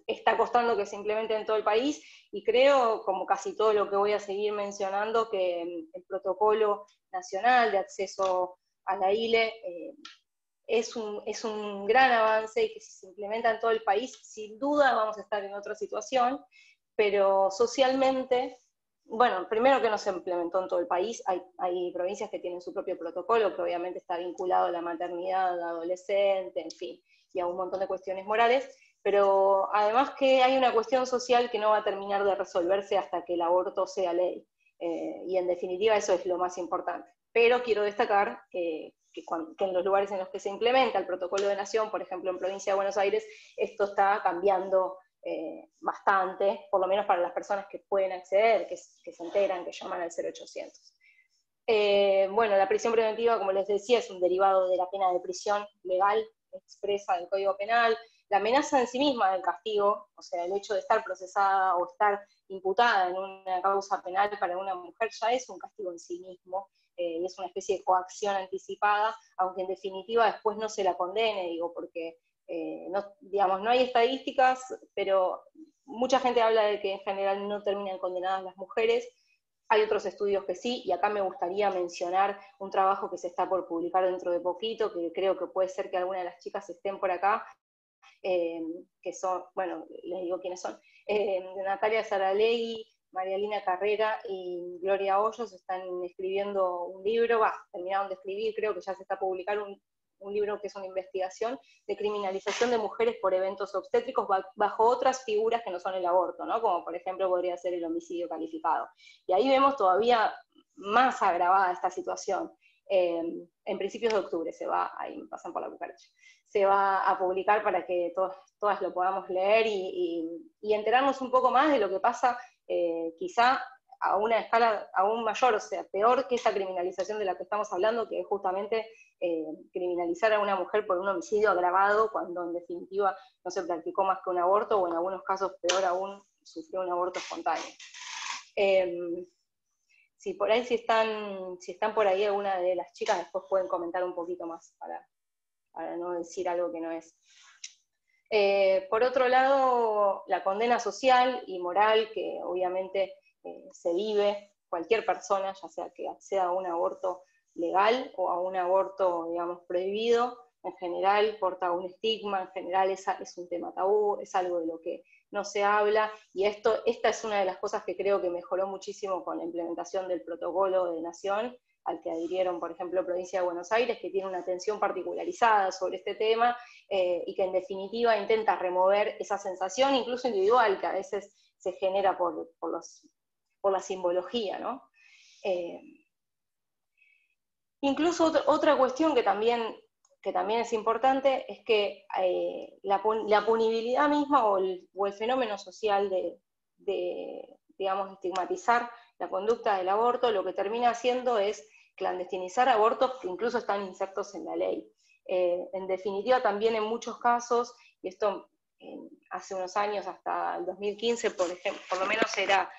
está costando que se implemente en todo el país, y creo, como casi todo lo que voy a seguir mencionando, que el protocolo nacional de acceso a la ILE es un gran avance, y que si se implementa en todo el país, sin duda vamos a estar en otra situación, pero socialmente, bueno, primero que no se implementó en todo el país, hay provincias que tienen su propio protocolo, que obviamente está vinculado a la maternidad adolescente, en fin, y a un montón de cuestiones morales, pero además que hay una cuestión social que no va a terminar de resolverse hasta que el aborto sea ley, y en definitiva eso es lo más importante. Pero quiero destacar que en los lugares en los que se implementa el protocolo de nación, por ejemplo en Provincia de Buenos Aires, esto está cambiando bastante, por lo menos para las personas que pueden acceder, que se enteran, que llaman al 0800. Bueno, la prisión preventiva, como les decía, es un derivado de la pena de prisión legal expresa del Código Penal. La amenaza en sí misma del castigo, o sea, el hecho de estar procesada o estar imputada en una causa penal para una mujer ya es un castigo en sí mismo, y es una especie de coacción anticipada, aunque en definitiva después no se la condene, digo, porque no hay estadísticas, pero mucha gente habla de que en general no terminan condenadas las mujeres. Hay otros estudios que sí, y acá me gustaría mencionar un trabajo que se está por publicar dentro de poquito, que creo que puede ser que alguna de las chicas estén por acá, que son, bueno, les digo quiénes son, Natalia Saralegui, Marialina Carrera y Gloria Hoyos están escribiendo un libro, terminaron de escribir, creo que ya se está a publicar un libro que es una investigación de criminalización de mujeres por eventos obstétricos bajo otras figuras que no son el aborto, ¿no? Como por ejemplo podría ser el homicidio calificado. Y ahí vemos todavía más agravada esta situación. En principios de octubre ahí me pasan por la cucaracha, se va a publicar para que todas lo podamos leer y enterarnos un poco más de lo que pasa, quizá a una escala aún mayor, o sea, peor que esa criminalización de la que estamos hablando, que es justamente criminalizar a una mujer por un homicidio agravado, cuando en definitiva no se practicó más que un aborto, o en algunos casos, peor aún, sufrió un aborto espontáneo. Si por ahí, si están por ahí alguna de las chicas, después pueden comentar un poquito más, para no decir algo que no es. Por otro lado, la condena social y moral que obviamente se vive cualquier persona, ya sea que acceda a un aborto legal o a un aborto, digamos, prohibido, en general porta un estigma, en general es un tema tabú, es algo de lo que no se habla, y esta es una de las cosas que creo que mejoró muchísimo con la implementación del protocolo de nación, al que adhirieron, por ejemplo, Provincia de Buenos Aires, que tiene una atención particularizada sobre este tema, y que en definitiva intenta remover esa sensación, incluso individual, que a veces se genera por la simbología, ¿no? Incluso otra cuestión que también es importante es que la punibilidad misma o el fenómeno social de digamos, estigmatizar la conducta del aborto, lo que termina haciendo es clandestinizar abortos que incluso están insertos en la ley. En definitiva, también en muchos casos, y esto hace unos años, hasta el 2015, por ejemplo, por lo menos era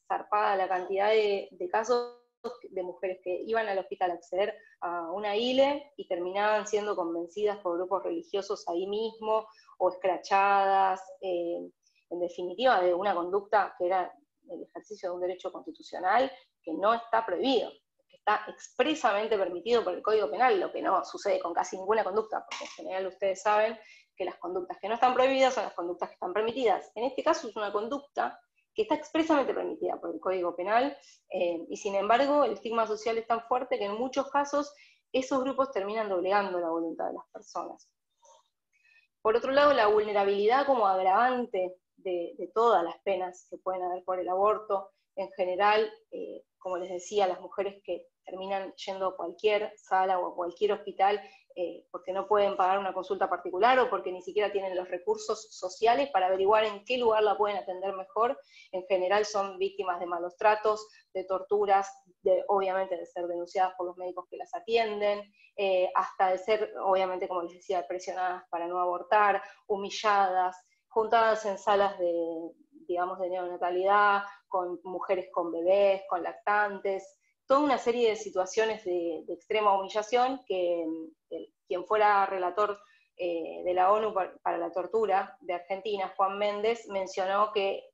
zarpada la cantidad de casos de mujeres que iban al hospital a acceder a una ILE y terminaban siendo convencidas por grupos religiosos ahí mismo, o escrachadas, en definitiva, de una conducta que era el ejercicio de un derecho constitucional que no está prohibido, que está expresamente permitido por el Código Penal, lo que no sucede con casi ninguna conducta, porque en general ustedes saben que las conductas que no están prohibidas son las conductas que están permitidas. En este caso es una conducta que está expresamente permitida por el Código Penal, y sin embargo el estigma social es tan fuerte que en muchos casos esos grupos terminan doblegando la voluntad de las personas. Por otro lado, la vulnerabilidad como agravante de todas las penas que pueden haber por el aborto, en general, como les decía, las mujeres que terminan yendo a cualquier sala o a cualquier hospital porque no pueden pagar una consulta particular o porque ni siquiera tienen los recursos sociales para averiguar en qué lugar la pueden atender mejor, en general son víctimas de malos tratos, de torturas, obviamente de ser denunciadas por los médicos que las atienden, hasta de ser, obviamente, como les decía, presionadas para no abortar, humilladas, juntadas en salas de neonatalidad, con mujeres con bebés, con lactantes, toda una serie de situaciones de extrema humillación que quien fuera relator de la ONU para la tortura de Argentina, Juan Méndez, mencionó que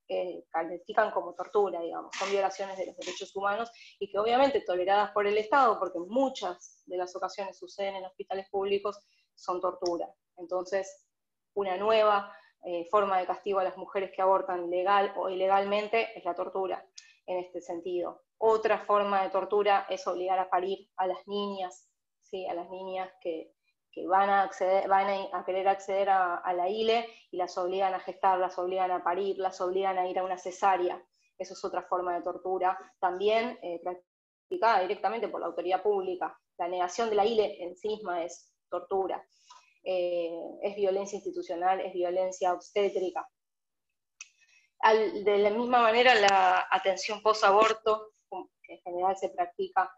califican como tortura, digamos, son violaciones de los derechos humanos y que obviamente toleradas por el Estado, porque en muchas de las ocasiones suceden en hospitales públicos, son tortura. Entonces, una nueva forma de castigo a las mujeres que abortan legal o ilegalmente es la tortura, en este sentido. Otra forma de tortura es obligar a parir a las niñas, ¿sí? A las niñas que van a querer acceder a la ILE y las obligan a gestar, las obligan a parir, las obligan a ir a una cesárea. Eso es otra forma de tortura, también practicada directamente por la autoridad pública. La negación de la ILE en sí misma es tortura. Es violencia institucional, es violencia obstétrica. De la misma manera, la atención post-aborto, que en general se practica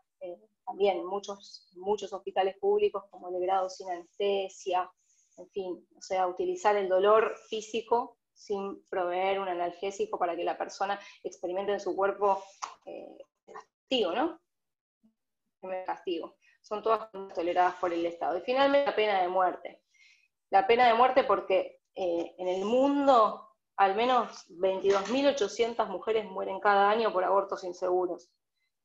también en muchos hospitales públicos, como el grado sin anestesia, en fin, o sea, utilizar el dolor físico sin proveer un analgésico para que la persona experimente en su cuerpo castigo, ¿no? Castigo. Son todas toleradas por el Estado. Y finalmente, la pena de muerte. la pena de muerte porque en el mundo al menos 22.800 mujeres mueren cada año por abortos inseguros.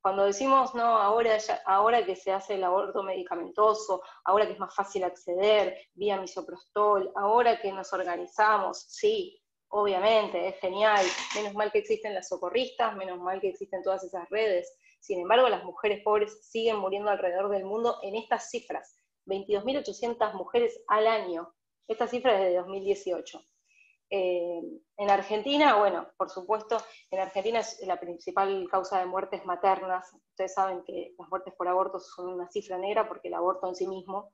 Cuando decimos, no, ahora que se hace el aborto medicamentoso, ahora que es más fácil acceder vía misoprostol, ahora que nos organizamos, sí, obviamente, es genial, menos mal que existen las socorristas, menos mal que existen todas esas redes. Sin embargo, las mujeres pobres siguen muriendo alrededor del mundo en estas cifras, 22.800 mujeres al año. Esta cifra es de 2018. En Argentina, bueno, por supuesto, en Argentina la principal causa de muertes maternas. Ustedes saben que las muertes por aborto son una cifra negra porque el aborto en sí mismo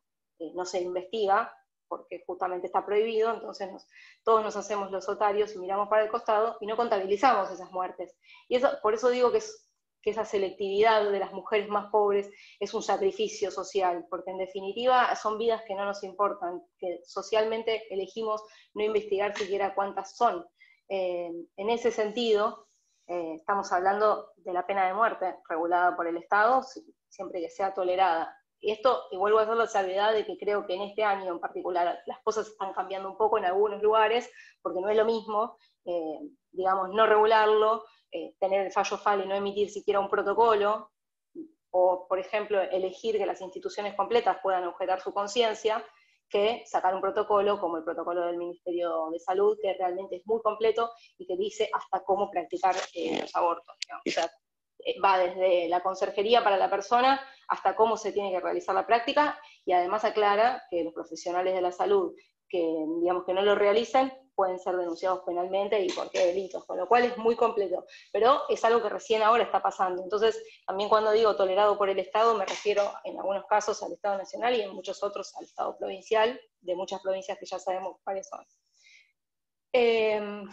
no se investiga, porque justamente está prohibido, entonces todos nos hacemos los otarios y miramos para el costado y no contabilizamos esas muertes. Y por eso digo que esa selectividad de las mujeres más pobres es un sacrificio social, porque en definitiva son vidas que no nos importan, que socialmente elegimos no investigar siquiera cuántas son. En ese sentido, estamos hablando de la pena de muerte regulada por el Estado, siempre que sea tolerada. Y esto, y vuelvo a hacer la salvedad de que creo que en este año en particular las cosas están cambiando un poco en algunos lugares, porque no es lo mismo, digamos, no regularlo, tener el fallo FAL y no emitir siquiera un protocolo, o, por ejemplo, elegir que las instituciones completas puedan objetar su conciencia, que sacar un protocolo como el protocolo del Ministerio de Salud, que realmente es muy completo y que dice hasta cómo practicar los abortos, digamos. O sea, va desde la conserjería para la persona hasta cómo se tiene que realizar la práctica, y además aclara que los profesionales de la salud que, digamos, que no lo realicen pueden ser denunciados penalmente y por qué delitos, con lo cual es muy completo, pero es algo que recién ahora está pasando. Entonces, también cuando digo tolerado por el Estado, me refiero en algunos casos al Estado Nacional y en muchos otros al Estado provincial, de muchas provincias que ya sabemos cuáles son. En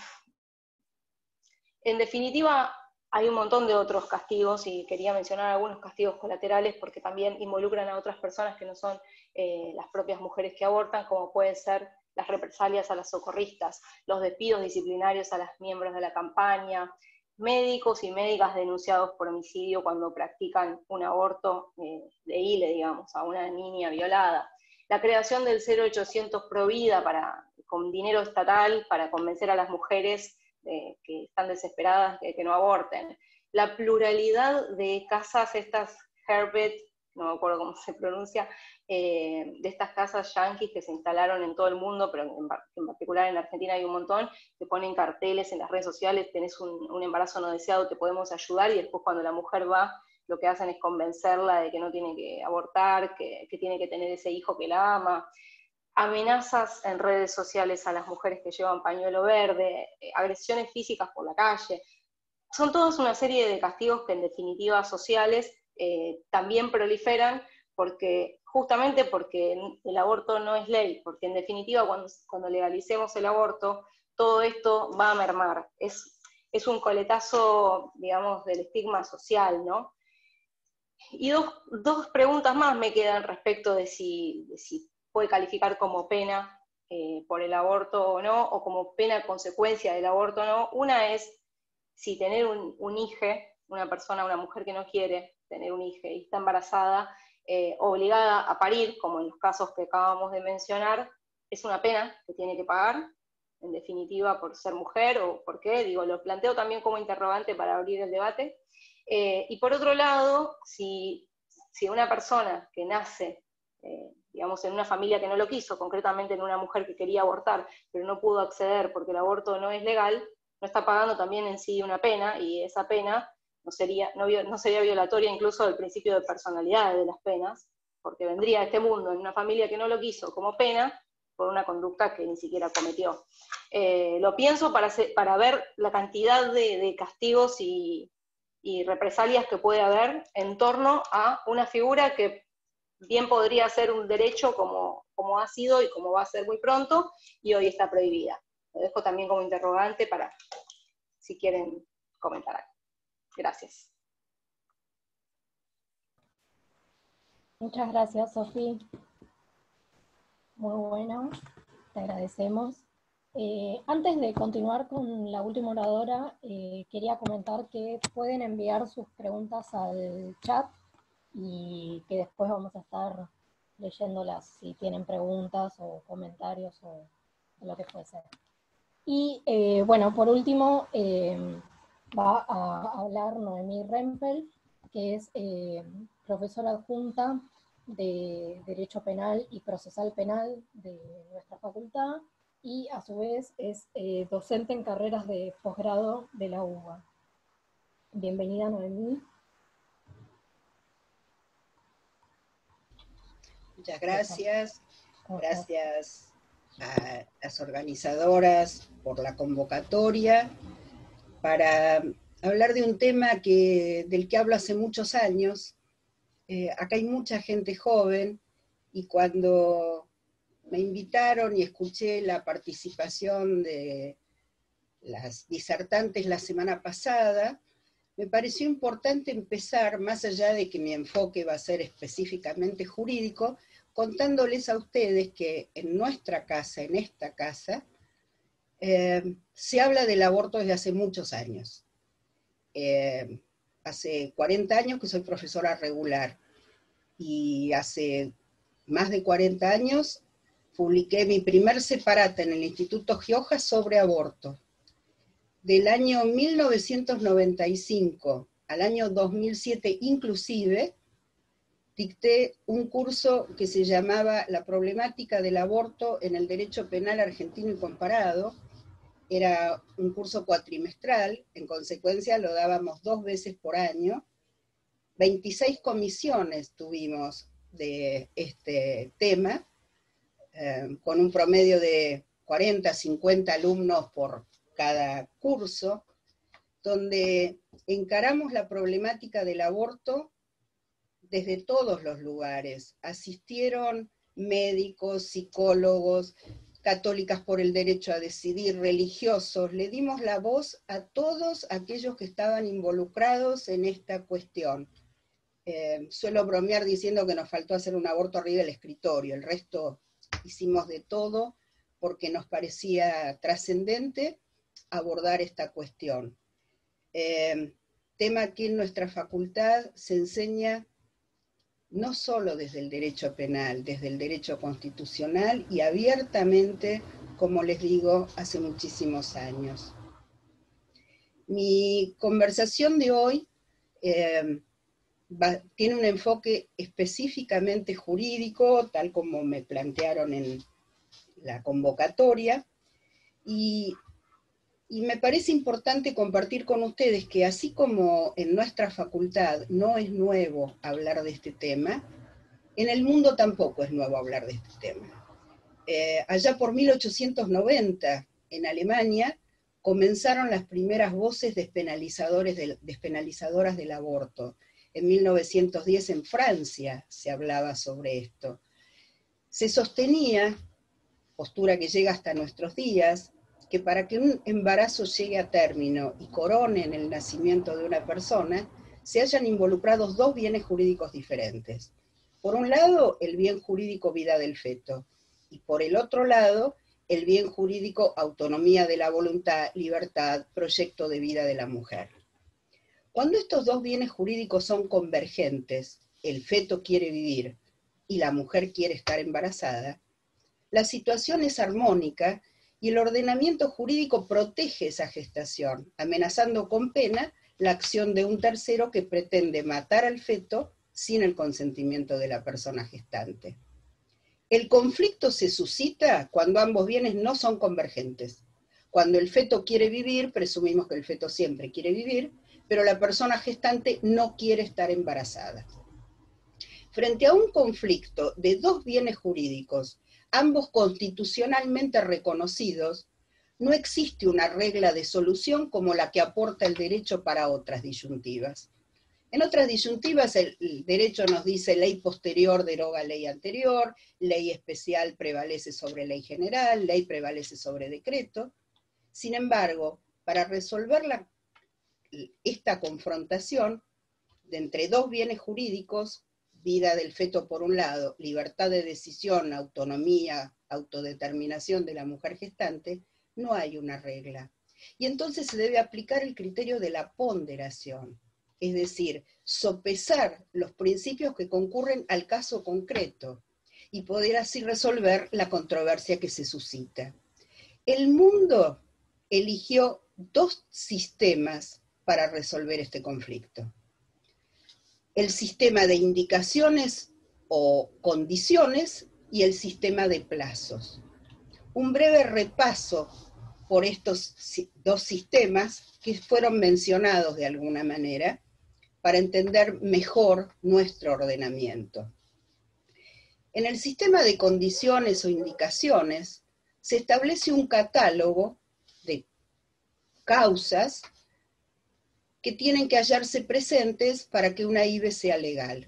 definitiva, hay un montón de otros castigos, y quería mencionar algunos castigos colaterales porque también involucran a otras personas que no son las propias mujeres que abortan, como pueden ser las represalias a las socorristas, los despidos disciplinarios a las miembros de la campaña, médicos y médicas denunciados por homicidio cuando practican un aborto de hile, digamos, a una niña violada, la creación del 0800 Provida con dinero estatal para convencer a las mujeres que están desesperadas de que no aborten, la pluralidad de casas, estas Herbert, no me acuerdo cómo se pronuncia, de estas casas yanquis que se instalaron en todo el mundo, pero en particular en Argentina hay un montón, que ponen carteles en las redes sociales, tenés un embarazo no deseado, te podemos ayudar, y después cuando la mujer va, lo que hacen es convencerla de que no tiene que abortar, que tiene que tener ese hijo que la ama. Amenazas en redes sociales a las mujeres que llevan pañuelo verde, agresiones físicas por la calle. Son todas una serie de castigos que en definitiva sociales también proliferan, justamente porque el aborto no es ley, porque en definitiva cuando legalicemos el aborto, todo esto va a mermar. Es un coletazo, digamos, del estigma social, ¿no? Y dos preguntas más me quedan respecto de si puede calificar como pena por el aborto o no, o como pena consecuencia del aborto o no. Una es si tener un hijo, una mujer que no quiere tener un hijo y está embarazada, obligada a parir, como en los casos que acabamos de mencionar, es una pena que tiene que pagar, en definitiva, por ser mujer, o por qué, digo, lo planteo también como interrogante para abrir el debate. Y por otro lado, si una persona que nace, digamos, en una familia que no lo quiso, concretamente en una mujer que quería abortar, pero no pudo acceder porque el aborto no es legal, no está pagando también en sí una pena, y esa pena no sería violatoria incluso del principio de personalidad de las penas, porque vendría a este mundo en una familia que no lo quiso como pena por una conducta que ni siquiera cometió. Lo pienso para ver la cantidad de castigos y represalias que puede haber en torno a una figura que bien podría ser un derecho como ha sido y como va a ser muy pronto, y hoy está prohibida. Lo dejo también como interrogante para si quieren comentar algo. Gracias. Muchas gracias, Sofía. Muy bueno, te agradecemos. Antes de continuar con la última oradora, quería comentar que pueden enviar sus preguntas al chat y que después vamos a estar leyéndolas si tienen preguntas o comentarios o lo que fuese. Y bueno, por último, va a hablar Noemí Rempel, que es profesora adjunta de Derecho Penal y Procesal Penal de nuestra facultad, y a su vez es docente en carreras de posgrado de la UBA. Bienvenida, Noemí. Muchas gracias. Gracias a las organizadoras por la convocatoria para hablar de un tema del que hablo hace muchos años. Acá hay mucha gente joven, y cuando me invitaron y escuché la participación de las disertantes la semana pasada, me pareció importante empezar, más allá de que mi enfoque va a ser específicamente jurídico, contándoles a ustedes que en nuestra casa, en esta casa, se habla del aborto desde hace muchos años. Hace 40 años que soy profesora regular, y hace más de 40 años publiqué mi primer separata en el Instituto Gioja sobre aborto. Del año 1995 al año 2007 inclusive, dicté un curso que se llamaba La problemática del aborto en el derecho penal argentino y comparado. Era un curso cuatrimestral, en consecuencia lo dábamos 2 veces por año. 26 comisiones tuvimos de este tema, con un promedio de 40, 50 alumnos por cada curso, donde encaramos la problemática del aborto desde todos los lugares. Asistieron médicos, psicólogos, católicas por el derecho a decidir, religiosos. Le dimos la voz a todos aquellos que estaban involucrados en esta cuestión. Suelo bromear diciendo que nos faltó hacer un aborto arriba del escritorio, el resto hicimos de todo porque nos parecía trascendente abordar esta cuestión. Tema que en nuestra facultad se enseña no solo desde el derecho penal, desde el derecho constitucional y abiertamente, como les digo, hace muchísimos años. Mi conversación de hoy tiene un enfoque específicamente jurídico, tal como me plantearon en la convocatoria, y me parece importante compartir con ustedes que así como en nuestra facultad no es nuevo hablar de este tema, en el mundo tampoco es nuevo hablar de este tema. Allá por 1890, en Alemania, comenzaron las primeras voces despenalizadoras del aborto. En 1910 en Francia se hablaba sobre esto. Se sostenía, postura que llega hasta nuestros días, que para que un embarazo llegue a término y corone en el nacimiento de una persona, se hayan involucrados 2 bienes jurídicos diferentes. Por un lado, el bien jurídico vida del feto, y por el otro lado, el bien jurídico autonomía de la voluntad, libertad, proyecto de vida de la mujer. Cuando estos 2 bienes jurídicos son convergentes, el feto quiere vivir y la mujer quiere estar embarazada, la situación es armónica y el ordenamiento jurídico protege esa gestación, amenazando con pena la acción de un tercero que pretende matar al feto sin el consentimiento de la persona gestante. El conflicto se suscita cuando ambos bienes no son convergentes. Cuando el feto quiere vivir, presumimos que el feto siempre quiere vivir, pero la persona gestante no quiere estar embarazada. Frente a un conflicto de 2 bienes jurídicos, ambos constitucionalmente reconocidos, no existe una regla de solución como la que aporta el derecho para otras disyuntivas. En otras disyuntivas el derecho nos dice ley posterior deroga ley anterior, ley especial prevalece sobre ley general, ley prevalece sobre decreto. Sin embargo, para resolver esta confrontación de entre 2 bienes jurídicos, vida del feto por un lado, libertad de decisión, autonomía, autodeterminación de la mujer gestante, no hay una regla. Y entonces se debe aplicar el criterio de la ponderación, es decir, sopesar los principios que concurren al caso concreto. y poder así resolver la controversia que se suscita. El mundo eligió dos sistemas para resolver este conflicto. El sistema de indicaciones o condiciones y el sistema de plazos. Un breve repaso por estos dos sistemas que fueron mencionados de alguna manera para entender mejor nuestro ordenamiento. En el sistema de condiciones o indicaciones se establece un catálogo de causas que tienen que hallarse presentes para que una IVE sea legal.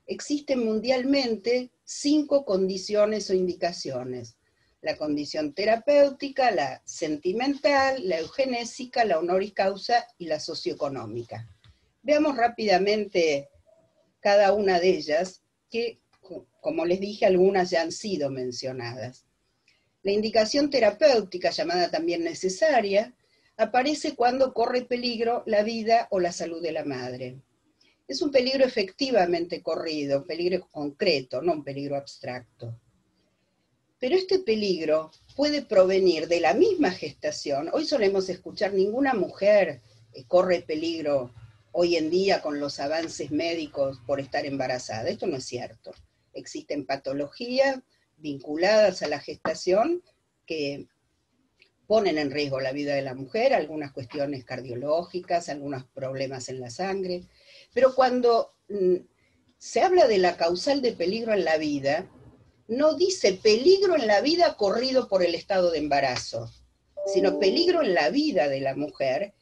Existen mundialmente 5 condiciones o indicaciones: la condición terapéutica, la sentimental, la eugenésica, la honoris causa y la socioeconómica. Veamos rápidamente cada una de ellas, que, como les dije, algunas ya han sido mencionadas. La indicación terapéutica, llamada también necesaria, aparece cuando corre peligro la vida o la salud de la madre. Es un peligro efectivamente corrido, un peligro concreto, no un peligro abstracto. Pero este peligro puede provenir de la misma gestación. Hoy solemos escuchar: ninguna mujer corre peligro hoy en día con los avances médicos por estar embarazada. Esto no es cierto. Existen patologías vinculadas a la gestación que ponen en riesgo la vida de la mujer, algunas cuestiones cardiológicas, algunos problemas en la sangre. Pero cuando se habla de la causal de peligro en la vida, no dice peligro en la vida corrido por el estado de embarazo, sino peligro en la vida de la mujer,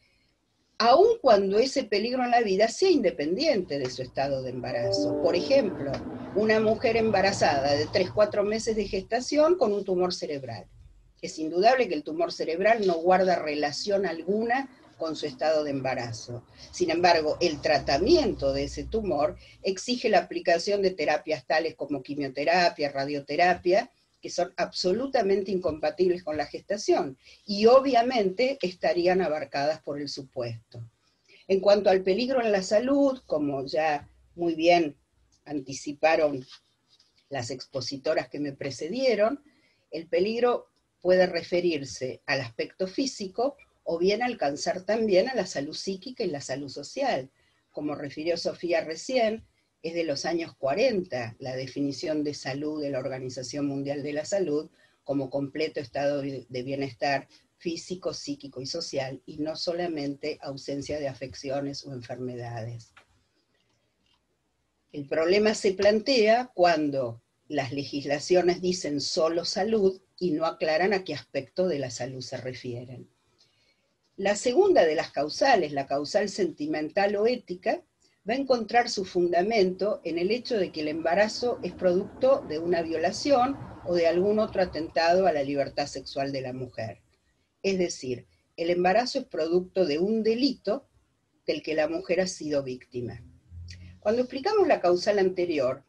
aun cuando ese peligro en la vida sea independiente de su estado de embarazo. Por ejemplo, una mujer embarazada de 3-4 meses de gestación con un tumor cerebral. Es indudable que el tumor cerebral no guarda relación alguna con su estado de embarazo. Sin embargo, el tratamiento de ese tumor exige la aplicación de terapias tales como quimioterapia, radioterapia, que son absolutamente incompatibles con la gestación, y obviamente estarían abarcadas por el supuesto. En cuanto al peligro en la salud, como ya muy bien anticiparon las expositoras que me precedieron, el peligro puede referirse al aspecto físico o bien alcanzar también a la salud psíquica y la salud social. Como refirió Sofía recién, es de los años 40 la definición de salud de la Organización Mundial de la Salud como completo estado de bienestar físico, psíquico y social, y no solamente ausencia de afecciones o enfermedades. El problema se plantea cuando las legislaciones dicen solo salud y no aclaran a qué aspecto de la salud se refieren. La segunda de las causales, la causal sentimental o ética, va a encontrar su fundamento en el hecho de que el embarazo es producto de una violación o de algún otro atentado a la libertad sexual de la mujer. Es decir, el embarazo es producto de un delito del que la mujer ha sido víctima. Cuando explicamos la causal anterior,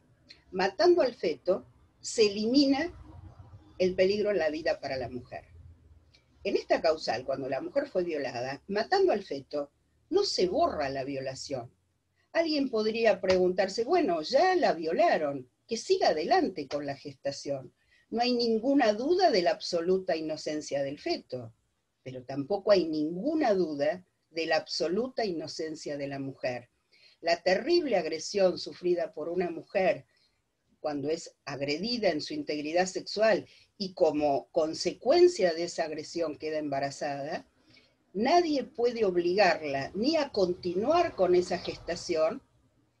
matando al feto, se elimina el peligro en la vida para la mujer. En esta causal, cuando la mujer fue violada, matando al feto, no se borra la violación. Alguien podría preguntarse: bueno, ya la violaron, que siga adelante con la gestación. No hay ninguna duda de la absoluta inocencia del feto, pero tampoco hay ninguna duda de la absoluta inocencia de la mujer. La terrible agresión sufrida por una mujer cuando es agredida en su integridad sexual y como consecuencia de esa agresión queda embarazada, nadie puede obligarla ni a continuar con esa gestación,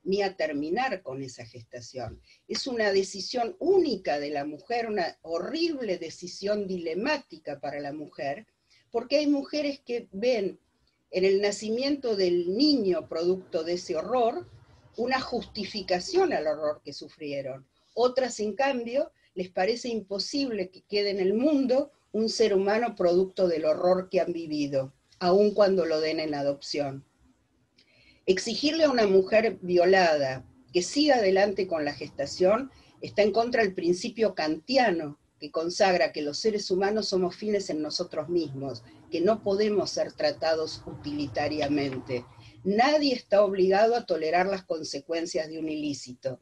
ni a terminar con esa gestación. Es una decisión única de la mujer, una horrible decisión dilemática para la mujer, porque hay mujeres que ven en el nacimiento del niño producto de ese horror una justificación al horror que sufrieron. Otras, en cambio, les parece imposible que quede en el mundo un ser humano producto del horror que han vivido, aun cuando lo den en adopción. Exigirle a una mujer violada que siga adelante con la gestación está en contra del principio kantiano que consagra que los seres humanos somos fines en nosotros mismos, que no podemos ser tratados utilitariamente. Nadie está obligado a tolerar las consecuencias de un ilícito.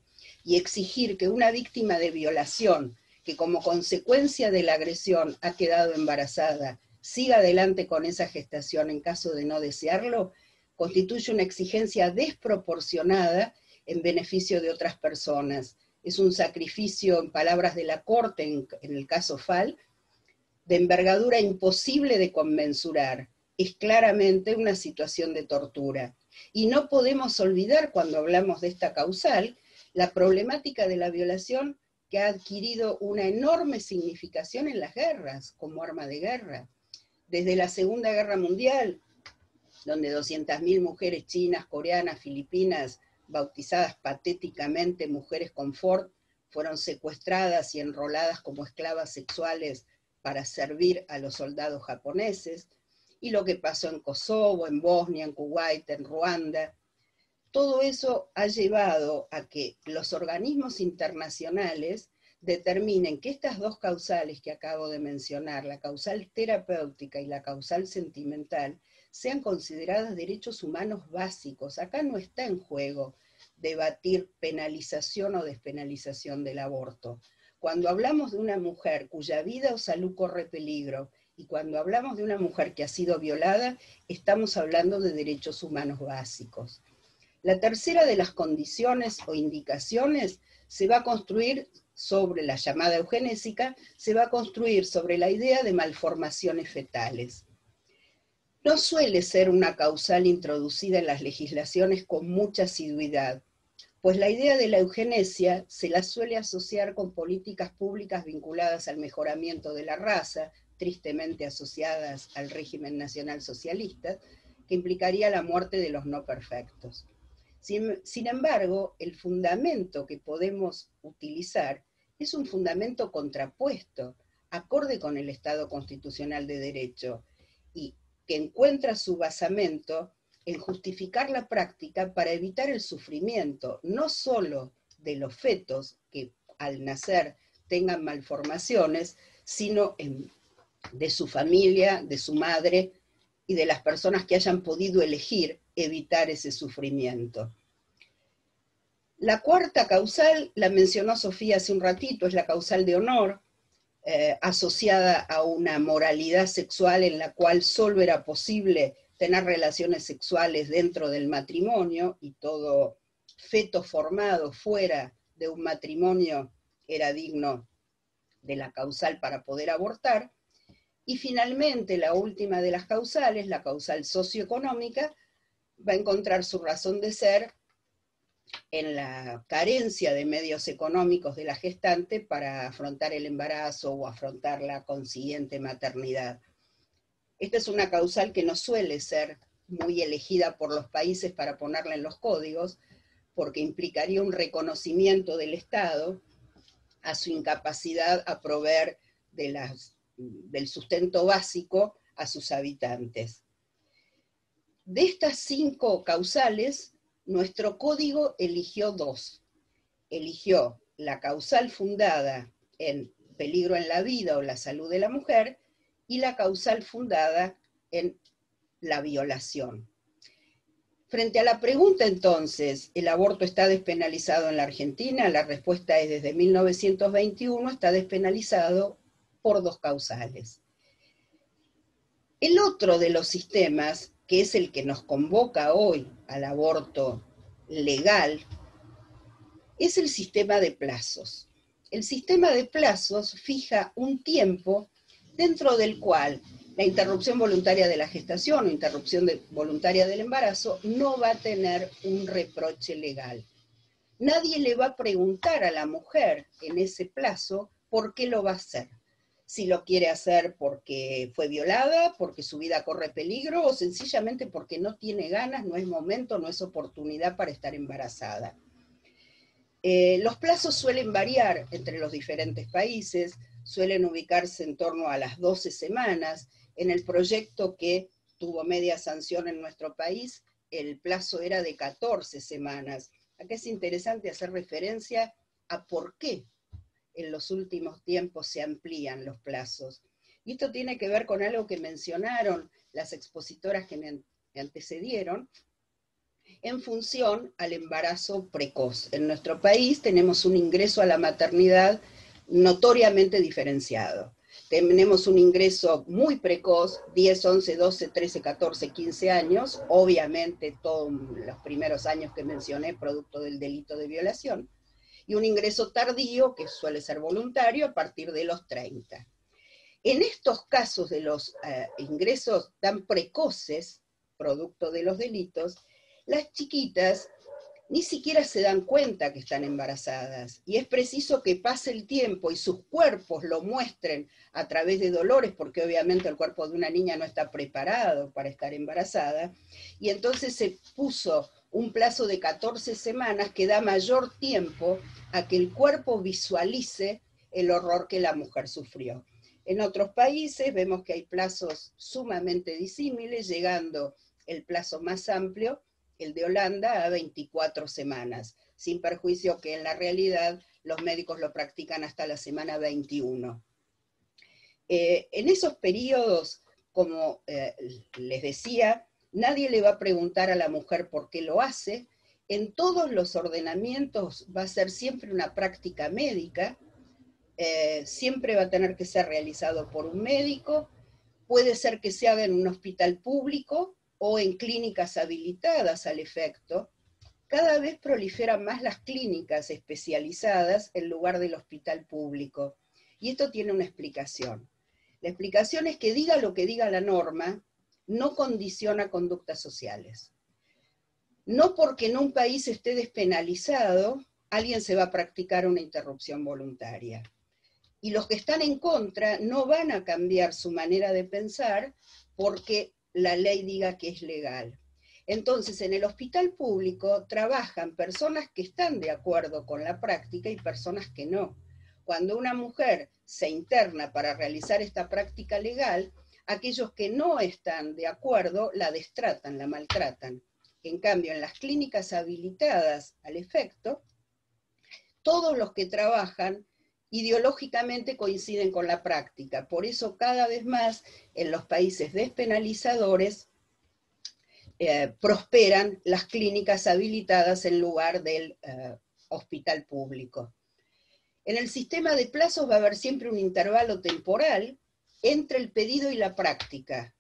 y exigir que una víctima de violación, que como consecuencia de la agresión ha quedado embarazada, siga adelante con esa gestación en caso de no desearlo, constituye una exigencia desproporcionada en beneficio de otras personas. Es un sacrificio, en palabras de la Corte, en el caso Fall, de envergadura imposible de conmensurar. Es claramente una situación de tortura. Y no podemos olvidar, cuando hablamos de esta causal, la problemática de la violación que ha adquirido una enorme significación en las guerras, como arma de guerra. Desde la Segunda Guerra Mundial, donde 200.000 mujeres chinas, coreanas, filipinas, bautizadas patéticamente mujeres confort, fueron secuestradas y enroladas como esclavas sexuales para servir a los soldados japoneses, y lo que pasó en Kosovo, en Bosnia, en Kuwait, en Ruanda. Todo eso ha llevado a que los organismos internacionales determinen que estas dos causales que acabo de mencionar, la causal terapéutica y la causal sentimental, sean consideradas derechos humanos básicos. Acá no está en juego debatir penalización o despenalización del aborto. Cuando hablamos de una mujer cuya vida o salud corre peligro, y cuando hablamos de una mujer que ha sido violada, estamos hablando de derechos humanos básicos. La tercera de las condiciones o indicaciones se va a construir sobre la llamada eugenésica, se va a construir sobre la idea de malformaciones fetales. No suele ser una causal introducida en las legislaciones con mucha asiduidad, pues la idea de la eugenesia se la suele asociar con políticas públicas vinculadas al mejoramiento de la raza, tristemente asociadas al régimen nacional socialista, que implicaría la muerte de los no perfectos. Sin embargo, el fundamento que podemos utilizar es un fundamento contrapuesto, acorde con el Estado constitucional de derecho, y que encuentra su basamento en justificar la práctica para evitar el sufrimiento, no solo de los fetos que al nacer tengan malformaciones, sino de su familia, de su madre y de las personas que hayan podido elegir evitar ese sufrimiento. La cuarta causal, la mencionó Sofía hace un ratito, es la causal de honor, asociada a una moralidad sexual en la cual solo era posible tener relaciones sexuales dentro del matrimonio, y todo feto formado fuera de un matrimonio era digno de la causal para poder abortar. Y finalmente, la última de las causales, la causal socioeconómica, va a encontrar su razón de ser en la carencia de medios económicos de la gestante para afrontar el embarazo o afrontar la consiguiente maternidad. Esta es una causal que no suele ser muy elegida por los países para ponerla en los códigos, porque implicaría un reconocimiento del Estado a su incapacidad a proveer del sustento básico a sus habitantes. De estas 5 causales, nuestro código eligió 2. Eligió la causal fundada en peligro en la vida o la salud de la mujer, y la causal fundada en la violación. Frente a la pregunta entonces, ¿el aborto está despenalizado en la Argentina? La respuesta es: desde 1921 está despenalizado por 2 causales. El otro de los sistemas, que es el que nos convoca hoy al aborto legal, es el sistema de plazos. El sistema de plazos fija un tiempo dentro del cual la interrupción voluntaria de la gestación o interrupción voluntaria del embarazo no va a tener un reproche legal. Nadie le va a preguntar a la mujer en ese plazo por qué lo va a hacer. Si lo quiere hacer porque fue violada, porque su vida corre peligro, o sencillamente porque no tiene ganas, no es momento, no es oportunidad para estar embarazada. Los plazos suelen variar entre los diferentes países, suelen ubicarse en torno a las 12 semanas. En el proyecto que tuvo media sanción en nuestro país, el plazo era de 14 semanas. Acá es interesante hacer referencia a por qué en los últimos tiempos se amplían los plazos. Y esto tiene que ver con algo que mencionaron las expositoras que me antecedieron, en función al embarazo precoz. En nuestro país tenemos un ingreso a la maternidad notoriamente diferenciado. Tenemos un ingreso muy precoz, 10, 11, 12, 13, 14, 15 años, obviamente todos los primeros años que mencioné producto del delito de violación, y un ingreso tardío, que suele ser voluntario, a partir de los 30. En estos casos de los ingresos tan precoces, producto de los delitos, las chiquitas ni siquiera se dan cuenta que están embarazadas, y es preciso que pase el tiempo y sus cuerpos lo muestren a través de dolores, porque obviamente el cuerpo de una niña no está preparado para estar embarazada, y entonces se puso un plazo de 14 semanas que da mayor tiempo a que el cuerpo visualice el horror que la mujer sufrió. En otros países vemos que hay plazos sumamente disímiles, llegando el plazo más amplio, el de Holanda, a 24 semanas, sin perjuicio que en la realidad los médicos lo practican hasta la semana 21. En esos periodos, como les decía, nadie le va a preguntar a la mujer por qué lo hace. En todos los ordenamientos va a ser siempre una práctica médica, siempre va a tener que ser realizado por un médico, puede ser que se haga en un hospital público o en clínicas habilitadas al efecto. Cada vez proliferan más las clínicas especializadas en lugar del hospital público. Y esto tiene una explicación. La explicación es que diga lo que diga la norma, no condiciona conductas sociales. No porque en un país esté despenalizado, alguien se va a practicar una interrupción voluntaria. Y los que están en contra no van a cambiar su manera de pensar porque la ley diga que es legal. Entonces, en el hospital público trabajan personas que están de acuerdo con la práctica y personas que no. Cuando una mujer se interna para realizar esta práctica legal, aquellos que no están de acuerdo la destratan, la maltratan. En cambio, en las clínicas habilitadas al efecto, todos los que trabajan ideológicamente coinciden con la práctica. Por eso cada vez más en los países despenalizadores prosperan las clínicas habilitadas en lugar del hospital público. En el sistema de plazos va a haber siempre un intervalo temporal entre el pedido y la práctica.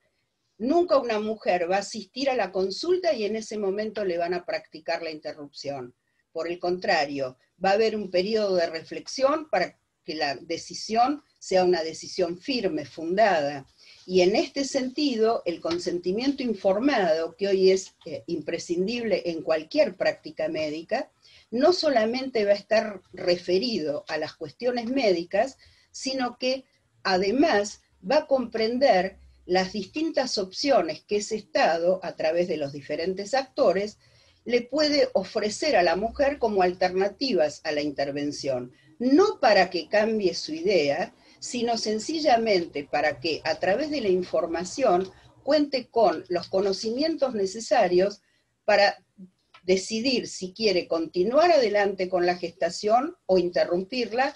Nunca una mujer va a asistir a la consulta y en ese momento le van a practicar la interrupción. Por el contrario, va a haber un periodo de reflexión para que la decisión sea una decisión firme, fundada. Y en este sentido, el consentimiento informado, que hoy es imprescindible en cualquier práctica médica, no solamente va a estar referido a las cuestiones médicas, sino que además va a comprender las distintas opciones que ese Estado, a través de los diferentes actores, le puede ofrecer a la mujer como alternativas a la intervención, no para que cambie su idea, sino sencillamente para que a través de la información cuente con los conocimientos necesarios para decidir si quiere continuar adelante con la gestación o interrumpirla,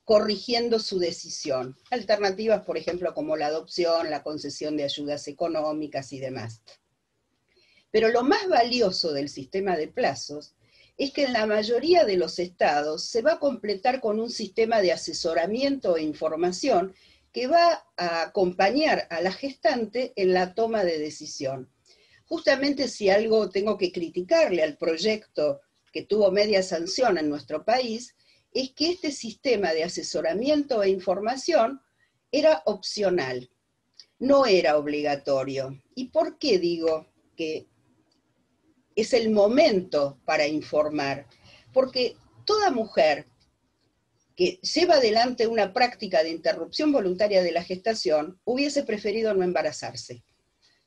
corrigiendo su decisión. Alternativas, por ejemplo, como la adopción, la concesión de ayudas económicas y demás. Pero lo más valioso del sistema de plazos es que en la mayoría de los estados se va a completar con un sistema de asesoramiento e información que va a acompañar a la gestante en la toma de decisión. Justamente si algo tengo que criticarle al proyecto que tuvo media sanción en nuestro país, es que este sistema de asesoramiento e información era opcional, no era obligatorio. ¿Y por qué digo que es el momento para informar? Porque toda mujer que lleva adelante una práctica de interrupción voluntaria de la gestación hubiese preferido no embarazarse.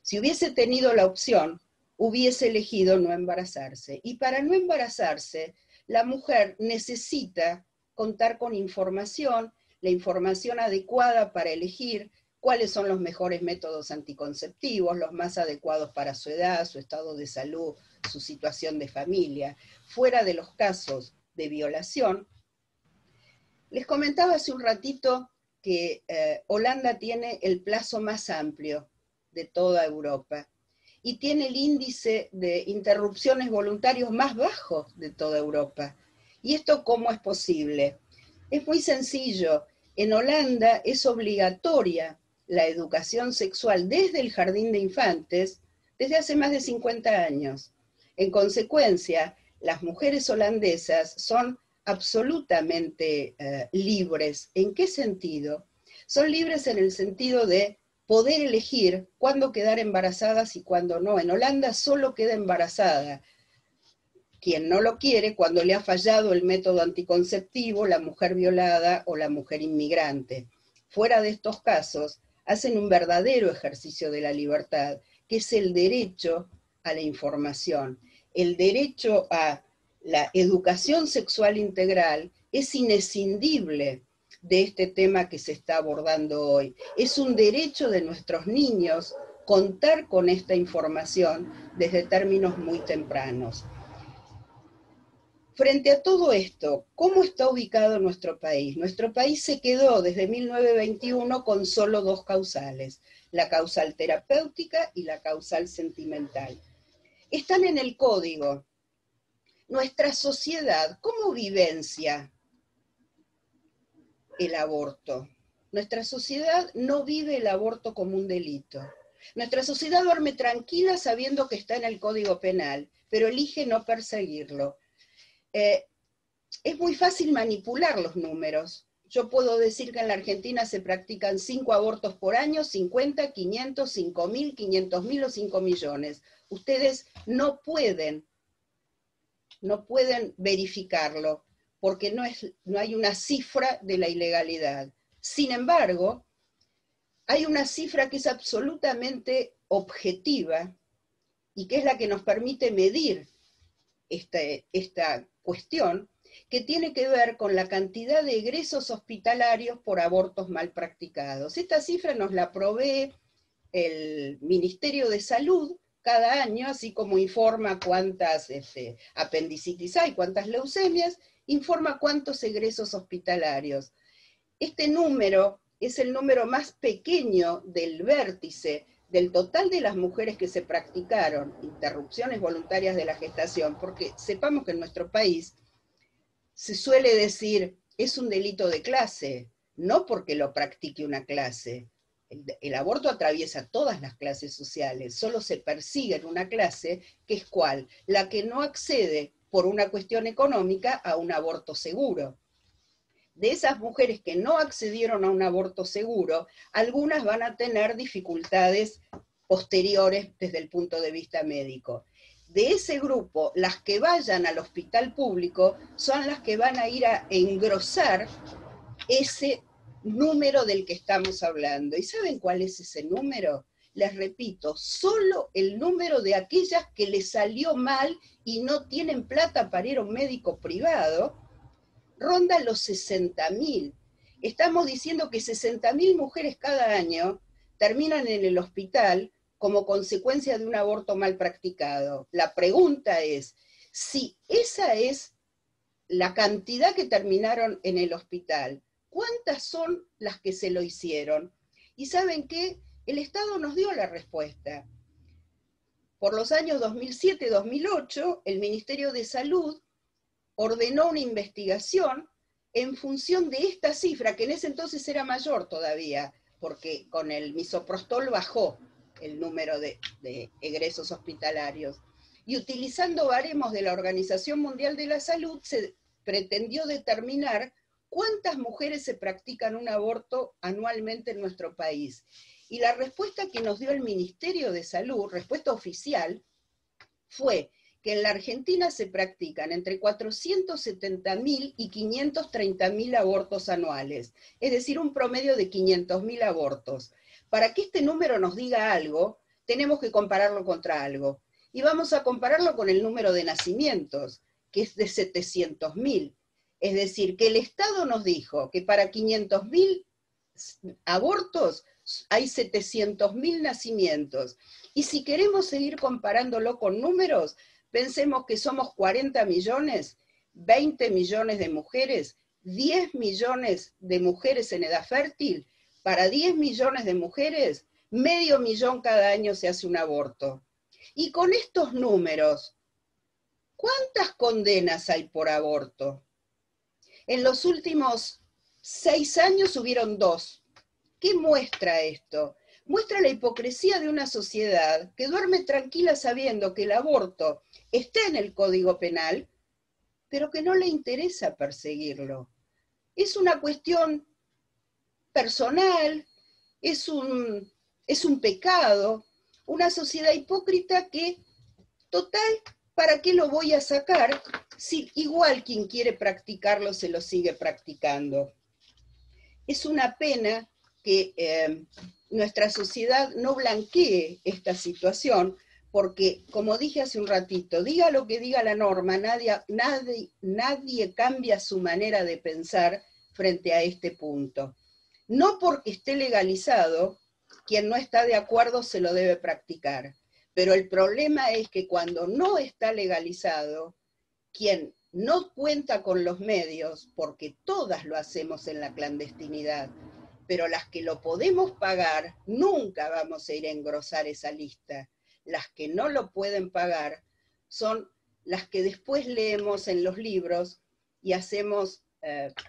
Si hubiese tenido la opción, hubiese elegido no embarazarse. Y para no embarazarse, la mujer necesita contar con información, la información adecuada para elegir cuáles son los mejores métodos anticonceptivos, los más adecuados para su edad, su estado de salud, su situación de familia. Fuera de los casos de violación, les comentaba hace un ratito que Holanda tiene el plazo más amplio de toda Europa. y tiene el índice de interrupciones voluntarias más bajo de toda Europa. ¿Y esto cómo es posible? Es muy sencillo. En Holanda es obligatoria la educación sexual desde el jardín de infantes desde hace más de 50 años. En consecuencia, las mujeres holandesas son absolutamente libres. ¿En qué sentido? Son libres en el sentido de poder elegir cuándo quedar embarazadas y cuándo no. En Holanda solo queda embarazada quien no lo quiere cuando le ha fallado el método anticonceptivo, la mujer violada o la mujer inmigrante. Fuera de estos casos, hacen un verdadero ejercicio de la libertad, que es el derecho a la información. El derecho a la educación sexual integral es inescindible de este tema que se está abordando hoy. Es un derecho de nuestros niños contar con esta información desde términos muy tempranos. Frente a todo esto, ¿cómo está ubicado nuestro país? Nuestro país se quedó desde 1921 con solo dos causales, la causal terapéutica y la causal sentimental. Están en el código. Nuestra sociedad, ¿cómo vivencia el aborto? Nuestra sociedad no vive el aborto como un delito. Nuestra sociedad duerme tranquila sabiendo que está en el Código Penal, pero elige no perseguirlo. Es muy fácil manipular los números. Yo puedo decir que en la Argentina se practican 5 abortos por año, 50, 500, 5.000, 500.000 o 5 millones. Ustedes no pueden verificarlo, porque no hay una cifra de la ilegalidad. Sin embargo, hay una cifra que es absolutamente objetiva y que es la que nos permite medir esta cuestión, que tiene que ver con la cantidad de egresos hospitalarios por abortos mal practicados. Esta cifra nos la provee el Ministerio de Salud cada año, así como informa cuántas apendicitis hay, cuántas leucemias, informa cuántos egresos hospitalarios. Este número es el número más pequeño del vértice del total de las mujeres que se practicaron interrupciones voluntarias de la gestación, porque sepamos que en nuestro país se suele decir, es un delito de clase, no porque lo practique una clase. El aborto atraviesa todas las clases sociales, solo se persigue en una clase, que es ¿cuál? La que no accede por una cuestión económica a un aborto seguro. De esas mujeres que no accedieron a un aborto seguro, algunas van a tener dificultades posteriores desde el punto de vista médico. De ese grupo, las que vayan al hospital público son las que van a ir a engrosar ese número del que estamos hablando. ¿Y saben cuál es ese número? Les repito, solo el número de aquellas que les salió mal y no tienen plata para ir a un médico privado, ronda los 60.000. Estamos diciendo que 60.000 mujeres cada año terminan en el hospital como consecuencia de un aborto mal practicado. La pregunta es, si esa es la cantidad que terminaron en el hospital, ¿cuántas son las que se lo hicieron? Y ¿saben qué? El Estado nos dio la respuesta. Por los años 2007-2008, el Ministerio de Salud ordenó una investigación en función de esta cifra, que en ese entonces era mayor todavía, porque con el misoprostol bajó el número de egresos hospitalarios. Y utilizando baremos de la Organización Mundial de la Salud, se pretendió determinar cuántas mujeres se practican un aborto anualmente en nuestro país. Y la respuesta que nos dio el Ministerio de Salud, respuesta oficial, fue que en la Argentina se practican entre 470.000 y 530.000 abortos anuales, es decir, un promedio de 500.000 abortos. Para que este número nos diga algo, tenemos que compararlo contra algo. Y vamos a compararlo con el número de nacimientos, que es de 700.000. Es decir, que el Estado nos dijo que para 500.000 abortos hay 700.000 nacimientos. Y si queremos seguir comparándolo con números, pensemos que somos 40 millones, 20 millones de mujeres, 10 millones de mujeres en edad fértil. Para 10 millones de mujeres, 500.000 cada año se hace un aborto. Y con estos números, ¿cuántas condenas hay por aborto? En los últimos 6 años hubieron 2. ¿Qué muestra esto? Muestra la hipocresía de una sociedad que duerme tranquila sabiendo que el aborto está en el Código Penal, pero que no le interesa perseguirlo. Es una cuestión personal, es un pecado, una sociedad hipócrita que, total, ¿para qué lo voy a sacar si igual quien quiere practicarlo se lo sigue practicando? Es una pena que nuestra sociedad no blanquee esta situación, porque, como dije hace un ratito, diga lo que diga la norma, nadie cambia su manera de pensar frente a este punto. No porque esté legalizado, quien no está de acuerdo se lo debe practicar. Pero el problema es que cuando no está legalizado, quien no cuenta con los medios, porque todas lo hacemos en la clandestinidad, pero las que lo podemos pagar, nunca vamos a ir a engrosar esa lista. Las que no lo pueden pagar son las que después leemos en los libros y hacemos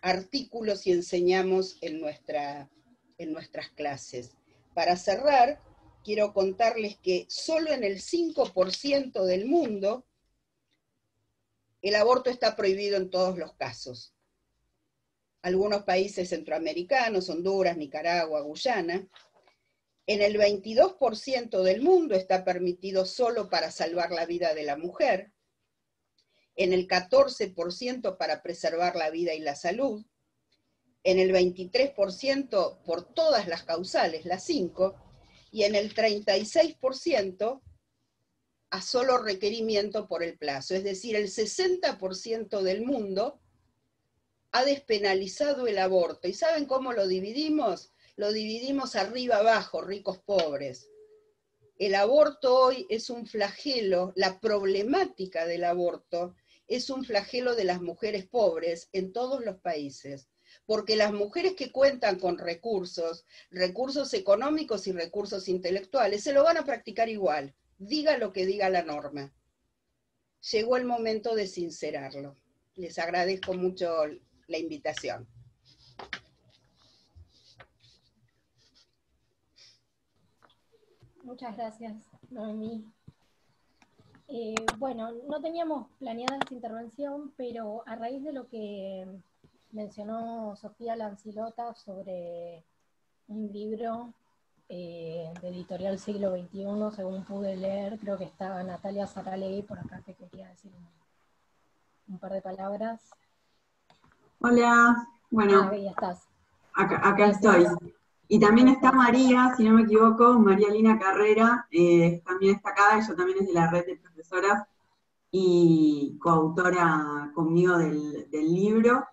artículos y enseñamos en nuestras clases. Para cerrar, quiero contarles que solo en el 5% del mundo el aborto está prohibido en todos los casos. Algunos países centroamericanos, Honduras, Nicaragua, Guyana. En el 22% del mundo está permitido solo para salvar la vida de la mujer. En el 14% para preservar la vida y la salud. En el 23% por todas las causales, las 5. Y en el 36% a solo requerimiento por el plazo. Es decir, el 60% del mundo ha despenalizado el aborto. ¿Y saben cómo lo dividimos? Lo dividimos arriba abajo, ricos pobres. El aborto hoy es un flagelo, la problemática del aborto es un flagelo de las mujeres pobres en todos los países. Porque las mujeres que cuentan con recursos económicos y recursos intelectuales, se lo van a practicar igual, diga lo que diga la norma. Llegó el momento de sincerarlo. Les agradezco mucho la invitación. Muchas gracias, Noemí. Bueno, no teníamos planeada esta intervención, pero a raíz de lo que mencionó Sofía Lancilota sobre un libro de Editorial Siglo XXI, según pude leer, creo que está Natalia Saralegui por acá, que quería decir un par de palabras. Hola, bueno, ahí estás. acá estoy. Y también está María, si no me equivoco, María Lina Carrera, también está acá, ella también es de la red de profesoras y coautora conmigo del libro.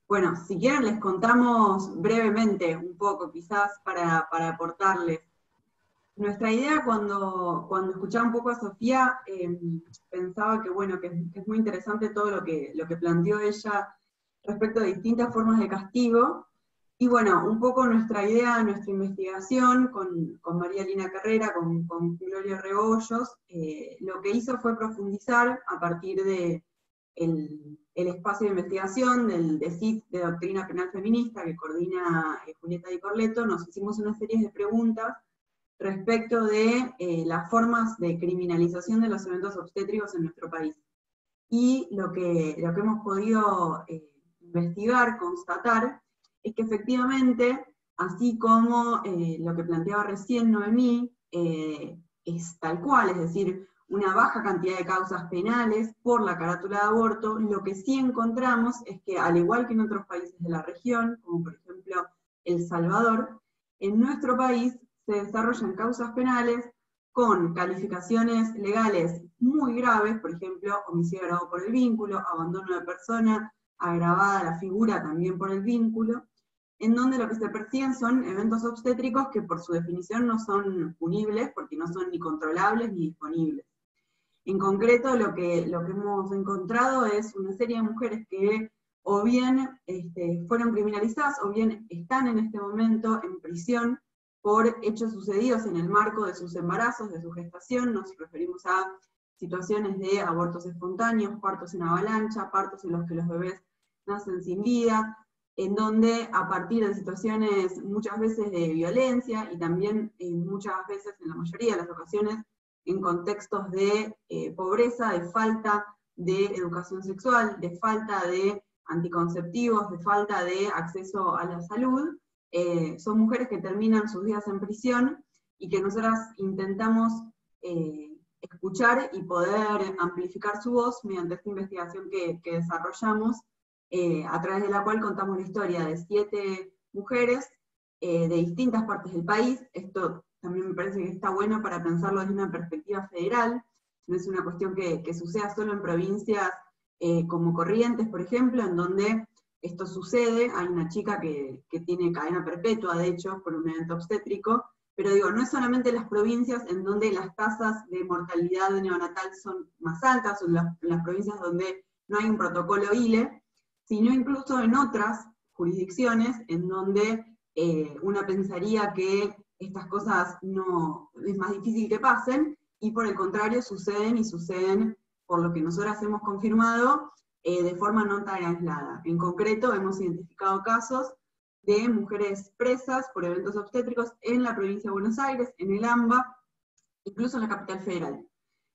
Bueno, si quieren les contamos brevemente un poco, quizás para aportarles. Nuestra idea cuando escuchaba un poco a Sofía, pensaba que bueno, que es muy interesante todo lo que planteó ella respecto de distintas formas de castigo. Y bueno, un poco nuestra idea, nuestra investigación con María Lina Carrera, con Gloria Rebollos, lo que hizo fue profundizar a partir de el espacio de investigación del DECIF de Doctrina Penal Feminista que coordina Julieta Di Corleto. Nos hicimos una serie de preguntas respecto de las formas de criminalización de los eventos obstétricos en nuestro país. Y lo que hemos podido investigar, constatar, es que efectivamente, así como lo que planteaba recién Noemí, es tal cual, es decir, una baja cantidad de causas penales por la carátula de aborto, lo que sí encontramos es que, al igual que en otros países de la región, como por ejemplo El Salvador, en nuestro país se desarrollan causas penales con calificaciones legales muy graves, por ejemplo, homicidio agravado por el vínculo, abandono de persona, agravada la figura también por el vínculo, en donde lo que se persiguen son eventos obstétricos que por su definición no son punibles, porque no son ni controlables ni disponibles. En concreto, lo que hemos encontrado es una serie de mujeres que o bien fueron criminalizadas, o bien están en este momento en prisión por hechos sucedidos en el marco de sus embarazos, de su gestación. Nos referimos a situaciones de abortos espontáneos, partos en avalancha, partos en los que los bebés nacen sin vida, en donde a partir de situaciones muchas veces de violencia y también muchas veces, en la mayoría de las ocasiones, en contextos de pobreza, de falta de educación sexual, de falta de anticonceptivos, de falta de acceso a la salud, son mujeres que terminan sus días en prisión y que nosotras intentamos escuchar y poder amplificar su voz mediante esta investigación que desarrollamos, a través de la cual contamos la historia de 7 mujeres de distintas partes del país. Esto también me parece que está bueno para pensarlo desde una perspectiva federal, no es una cuestión que suceda solo en provincias como Corrientes, por ejemplo, en donde esto sucede. Hay una chica que tiene cadena perpetua, de hecho, por un evento obstétrico, pero digo, no es solamente las provincias en donde las tasas de mortalidad neonatal son más altas, o en las provincias donde no hay un protocolo ILE, sino incluso en otras jurisdicciones en donde uno pensaría que estas cosas no es más difícil que pasen, y por el contrario suceden, y suceden, por lo que nosotras hemos confirmado, de forma no tan aislada. En concreto, hemos identificado casos de mujeres presas por eventos obstétricos en la provincia de Buenos Aires, en el AMBA, incluso en la capital federal.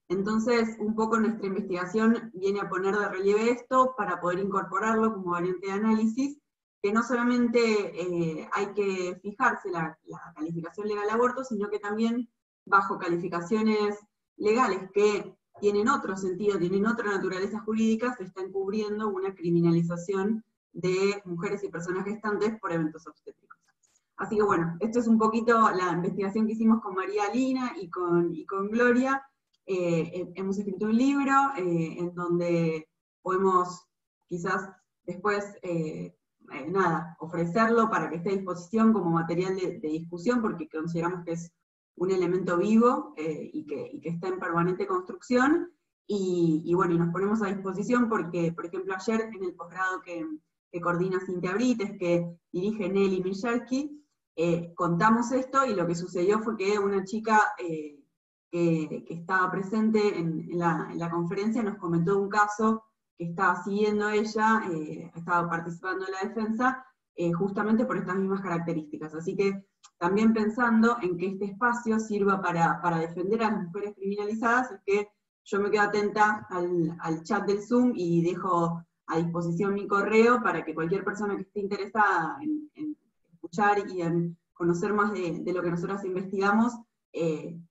Entonces, un poco nuestra investigación viene a poner de relieve esto para poder incorporarlo como variante de análisis, que no solamente hay que fijarse la calificación legal de aborto, sino que también bajo calificaciones legales que tienen otro sentido, tienen otra naturaleza jurídica, se está encubriendo una criminalización de mujeres y personas gestantes por eventos obstétricos. Así que bueno, esto es un poquito la investigación que hicimos con María Lina y con Gloria. Hemos escrito un libro en donde podemos quizás después ofrecerlo para que esté a disposición como material de discusión, porque consideramos que es un elemento vivo y que está en permanente construcción, y bueno, y nos ponemos a disposición porque, por ejemplo, ayer en el posgrado que coordina Cintia Brites, que dirige Nelly Millerski, contamos esto, y lo que sucedió fue que una chica que estaba presente en la conferencia nos comentó un caso que estaba siguiendo ella, estaba participando en la defensa, justamente por estas mismas características. Así que también pensando en que este espacio sirva para defender a las mujeres criminalizadas, es que yo me quedo atenta al chat del Zoom y dejo a disposición mi correo para que cualquier persona que esté interesada en escuchar y en conocer más de lo que nosotros investigamos,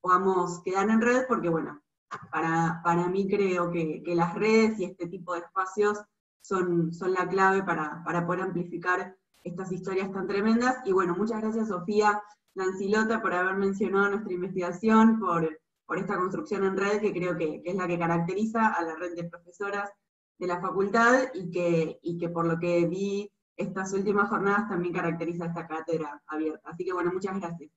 podamos quedar en red, porque bueno, para mí creo que las redes y este tipo de espacios son la clave para poder amplificar estas historias tan tremendas. Y bueno, muchas gracias Sofía Lancilota por haber mencionado nuestra investigación, por esta construcción en red, que creo que es la que caracteriza a la red de profesoras de la facultad, y que por lo que vi estas últimas jornadas también caracteriza esta cátedra abierta. Así que bueno, muchas gracias.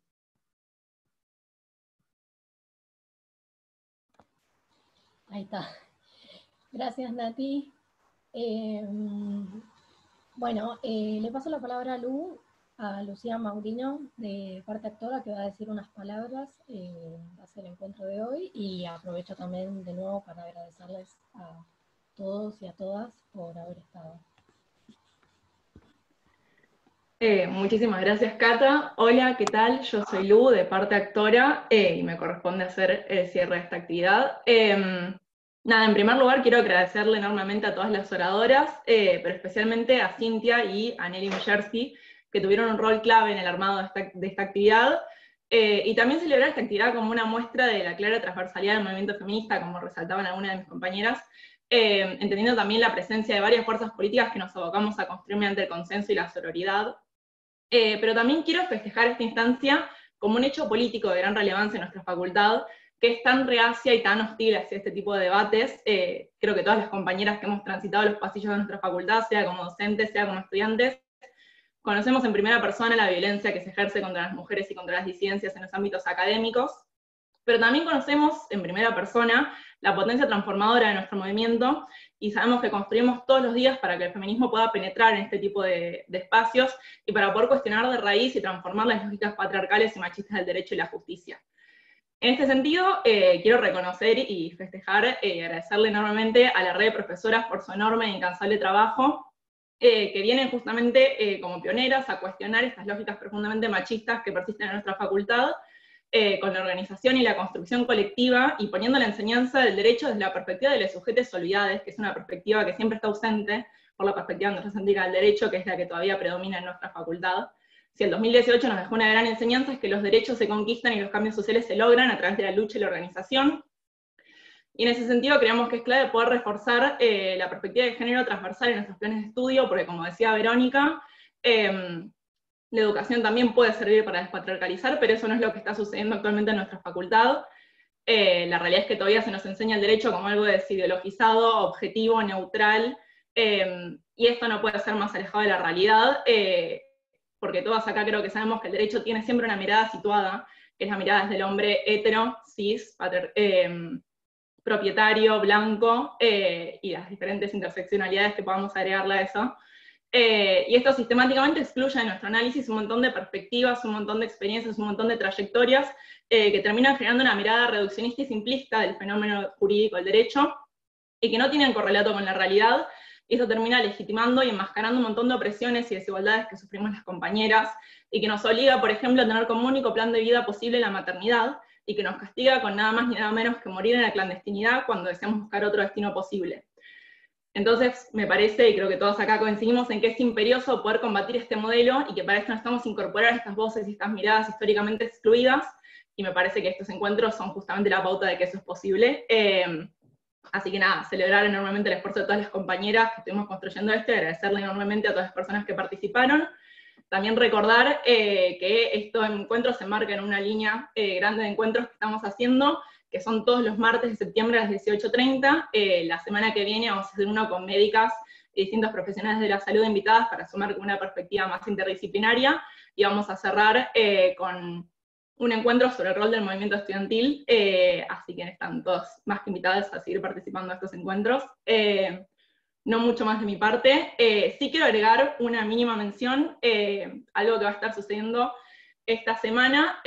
Ahí está. Gracias, Nati. Bueno, le paso la palabra a Lucía Maurino, de Parte Actora, que va a decir unas palabras hacia el encuentro de hoy, y aprovecho también de nuevo para agradecerles a todos y a todas por haber estado. Muchísimas gracias, Cata. Hola, ¿qué tal? Yo soy Lu, de Parte Actora, y me corresponde hacer el cierre de esta actividad. Nada, en primer lugar quiero agradecerle enormemente a todas las oradoras, pero especialmente a Cintia y a Nelly Millerski, que tuvieron un rol clave en el armado de esta actividad, y también celebrar esta actividad como una muestra de la clara transversalidad del movimiento feminista, como resaltaban algunas de mis compañeras, entendiendo también la presencia de varias fuerzas políticas que nos abocamos a construir mediante el consenso y la sororidad. Pero también quiero festejar esta instancia como un hecho político de gran relevancia en nuestra facultad, que es tan reacia y tan hostil hacia este tipo de debates. Creo que todas las compañeras que hemos transitado los pasillos de nuestra facultad, sea como docentes, sea como estudiantes, conocemos en primera persona la violencia que se ejerce contra las mujeres y contra las disidencias en los ámbitos académicos, pero también conocemos en primera persona la potencia transformadora de nuestro movimiento, y sabemos que construimos todos los días para que el feminismo pueda penetrar en este tipo de espacios y para poder cuestionar de raíz y transformar las lógicas patriarcales y machistas del derecho y la justicia. En este sentido, quiero reconocer y festejar, agradecerle enormemente a la red de profesoras por su enorme e incansable trabajo, que vienen justamente como pioneras a cuestionar estas lógicas profundamente machistas que persisten en nuestra facultad, con la organización y la construcción colectiva, y poniendo la enseñanza del derecho desde la perspectiva de los sujetos solidades, que es una perspectiva que siempre está ausente por la perspectiva androcéntrica del derecho, que es la que todavía predomina en nuestra facultad. Si el 2018 nos dejó una gran enseñanza, es que los derechos se conquistan y los cambios sociales se logran a través de la lucha y la organización. Y en ese sentido creemos que es clave poder reforzar la perspectiva de género transversal en nuestros planes de estudio, porque como decía Verónica, la educación también puede servir para despatriarcalizar, pero eso no es lo que está sucediendo actualmente en nuestra facultad. La realidad es que todavía se nos enseña el derecho como algo desideologizado, objetivo, neutral, y esto no puede ser más alejado de la realidad, porque todas acá creo que sabemos que el derecho tiene siempre una mirada situada, que es la mirada desde el hombre hetero, cis, propietario, blanco, y las diferentes interseccionalidades que podamos agregarle a eso. Y esto sistemáticamente excluye de nuestro análisis un montón de perspectivas, un montón de experiencias, un montón de trayectorias, que terminan generando una mirada reduccionista y simplista del fenómeno jurídico del derecho, y que no tienen correlato con la realidad, y eso termina legitimando y enmascarando un montón de opresiones y desigualdades que sufrimos las compañeras, y que nos obliga, por ejemplo, a tener como único plan de vida posible la maternidad, y que nos castiga con nada más ni nada menos que morir en la clandestinidad cuando deseamos buscar otro destino posible. Entonces, me parece, y creo que todos acá coincidimos en que es imperioso poder combatir este modelo, y que para esto necesitamos incorporar estas voces y estas miradas históricamente excluidas, y me parece que estos encuentros son justamente la pauta de que eso es posible. Así que nada, celebrar enormemente el esfuerzo de todas las compañeras que estuvimos construyendo esto, y agradecerle enormemente a todas las personas que participaron. También recordar que estos encuentros se enmarcan en una línea grande de encuentros que estamos haciendo, que son todos los martes de septiembre a las 18:30. La semana que viene vamos a hacer uno con médicas y distintos profesionales de la salud invitadas para sumar con una perspectiva más interdisciplinaria, y vamos a cerrar con un encuentro sobre el rol del movimiento estudiantil, así que están todos más que invitados a seguir participando de estos encuentros. No mucho más de mi parte. Sí quiero agregar una mínima mención, algo que va a estar sucediendo esta semana.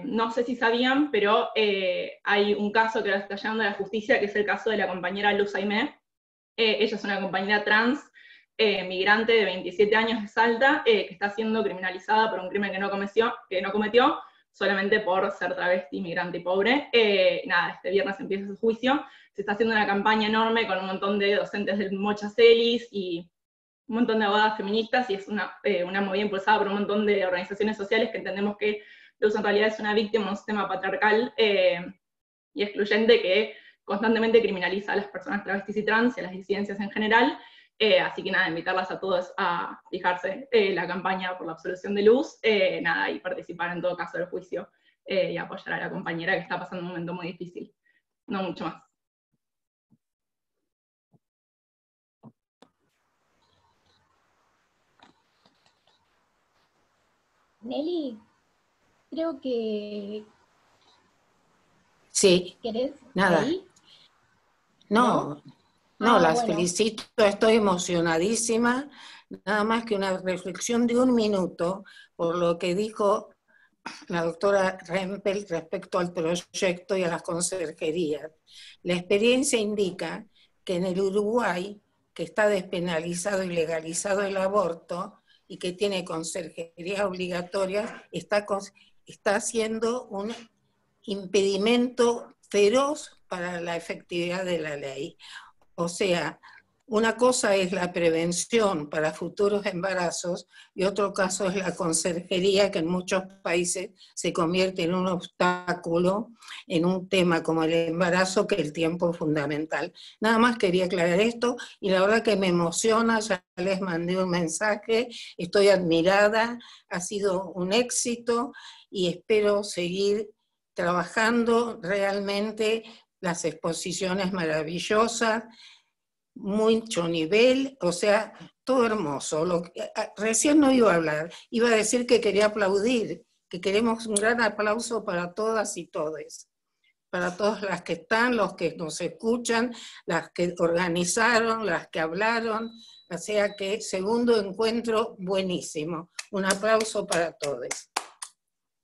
No sé si sabían, pero hay un caso que ahora está llegando a la justicia, que es el caso de la compañera Luz Aimé. Ella es una compañera trans, migrante de 27 años de Salta, que está siendo criminalizada por un crimen que no cometió, solamente por ser travesti, migrante y pobre. Nada, este viernes empieza su juicio. Se está haciendo una campaña enorme con un montón de docentes del Mocha Celis y un montón de abogadas feministas, y es una movida impulsada por un montón de organizaciones sociales que entendemos que Luz en realidad es una víctima de un sistema patriarcal y excluyente que constantemente criminaliza a las personas travestis y trans y a las disidencias en general. Así que nada, invitarlas a todos a fijarse la campaña por la absolución de Luz, nada, y participar en todo caso del juicio, y apoyar a la compañera que está pasando un momento muy difícil. No mucho más. Nelly, creo que... Sí, ¿Querés? nada. ¿Ahí? No, las bueno. Felicito, estoy emocionadísima. Nada más que una reflexión de un minuto por lo que dijo la doctora Rempel respecto al proyecto y a las conserjerías. La experiencia indica que en el Uruguay, que está despenalizado y legalizado el aborto, y que tiene conserjerías obligatorias, está haciendo un impedimento feroz para la efectividad de la ley. O sea, una cosa es la prevención para futuros embarazos y otro caso es la conserjería, que en muchos países se convierte en un obstáculo en un tema como el embarazo, que el tiempo es fundamental. Nada más quería aclarar esto, y la verdad que me emociona, ya les mandé un mensaje, estoy admirada, ha sido un éxito y espero seguir trabajando realmente las exposiciones maravillosas, mucho nivel, o sea, todo hermoso. Recién no iba a hablar, iba a decir que quería aplaudir, que queremos un gran aplauso para todas y todes, para todas las que están, los que nos escuchan, las que organizaron, las que hablaron. O sea que segundo encuentro buenísimo. Un aplauso para todos.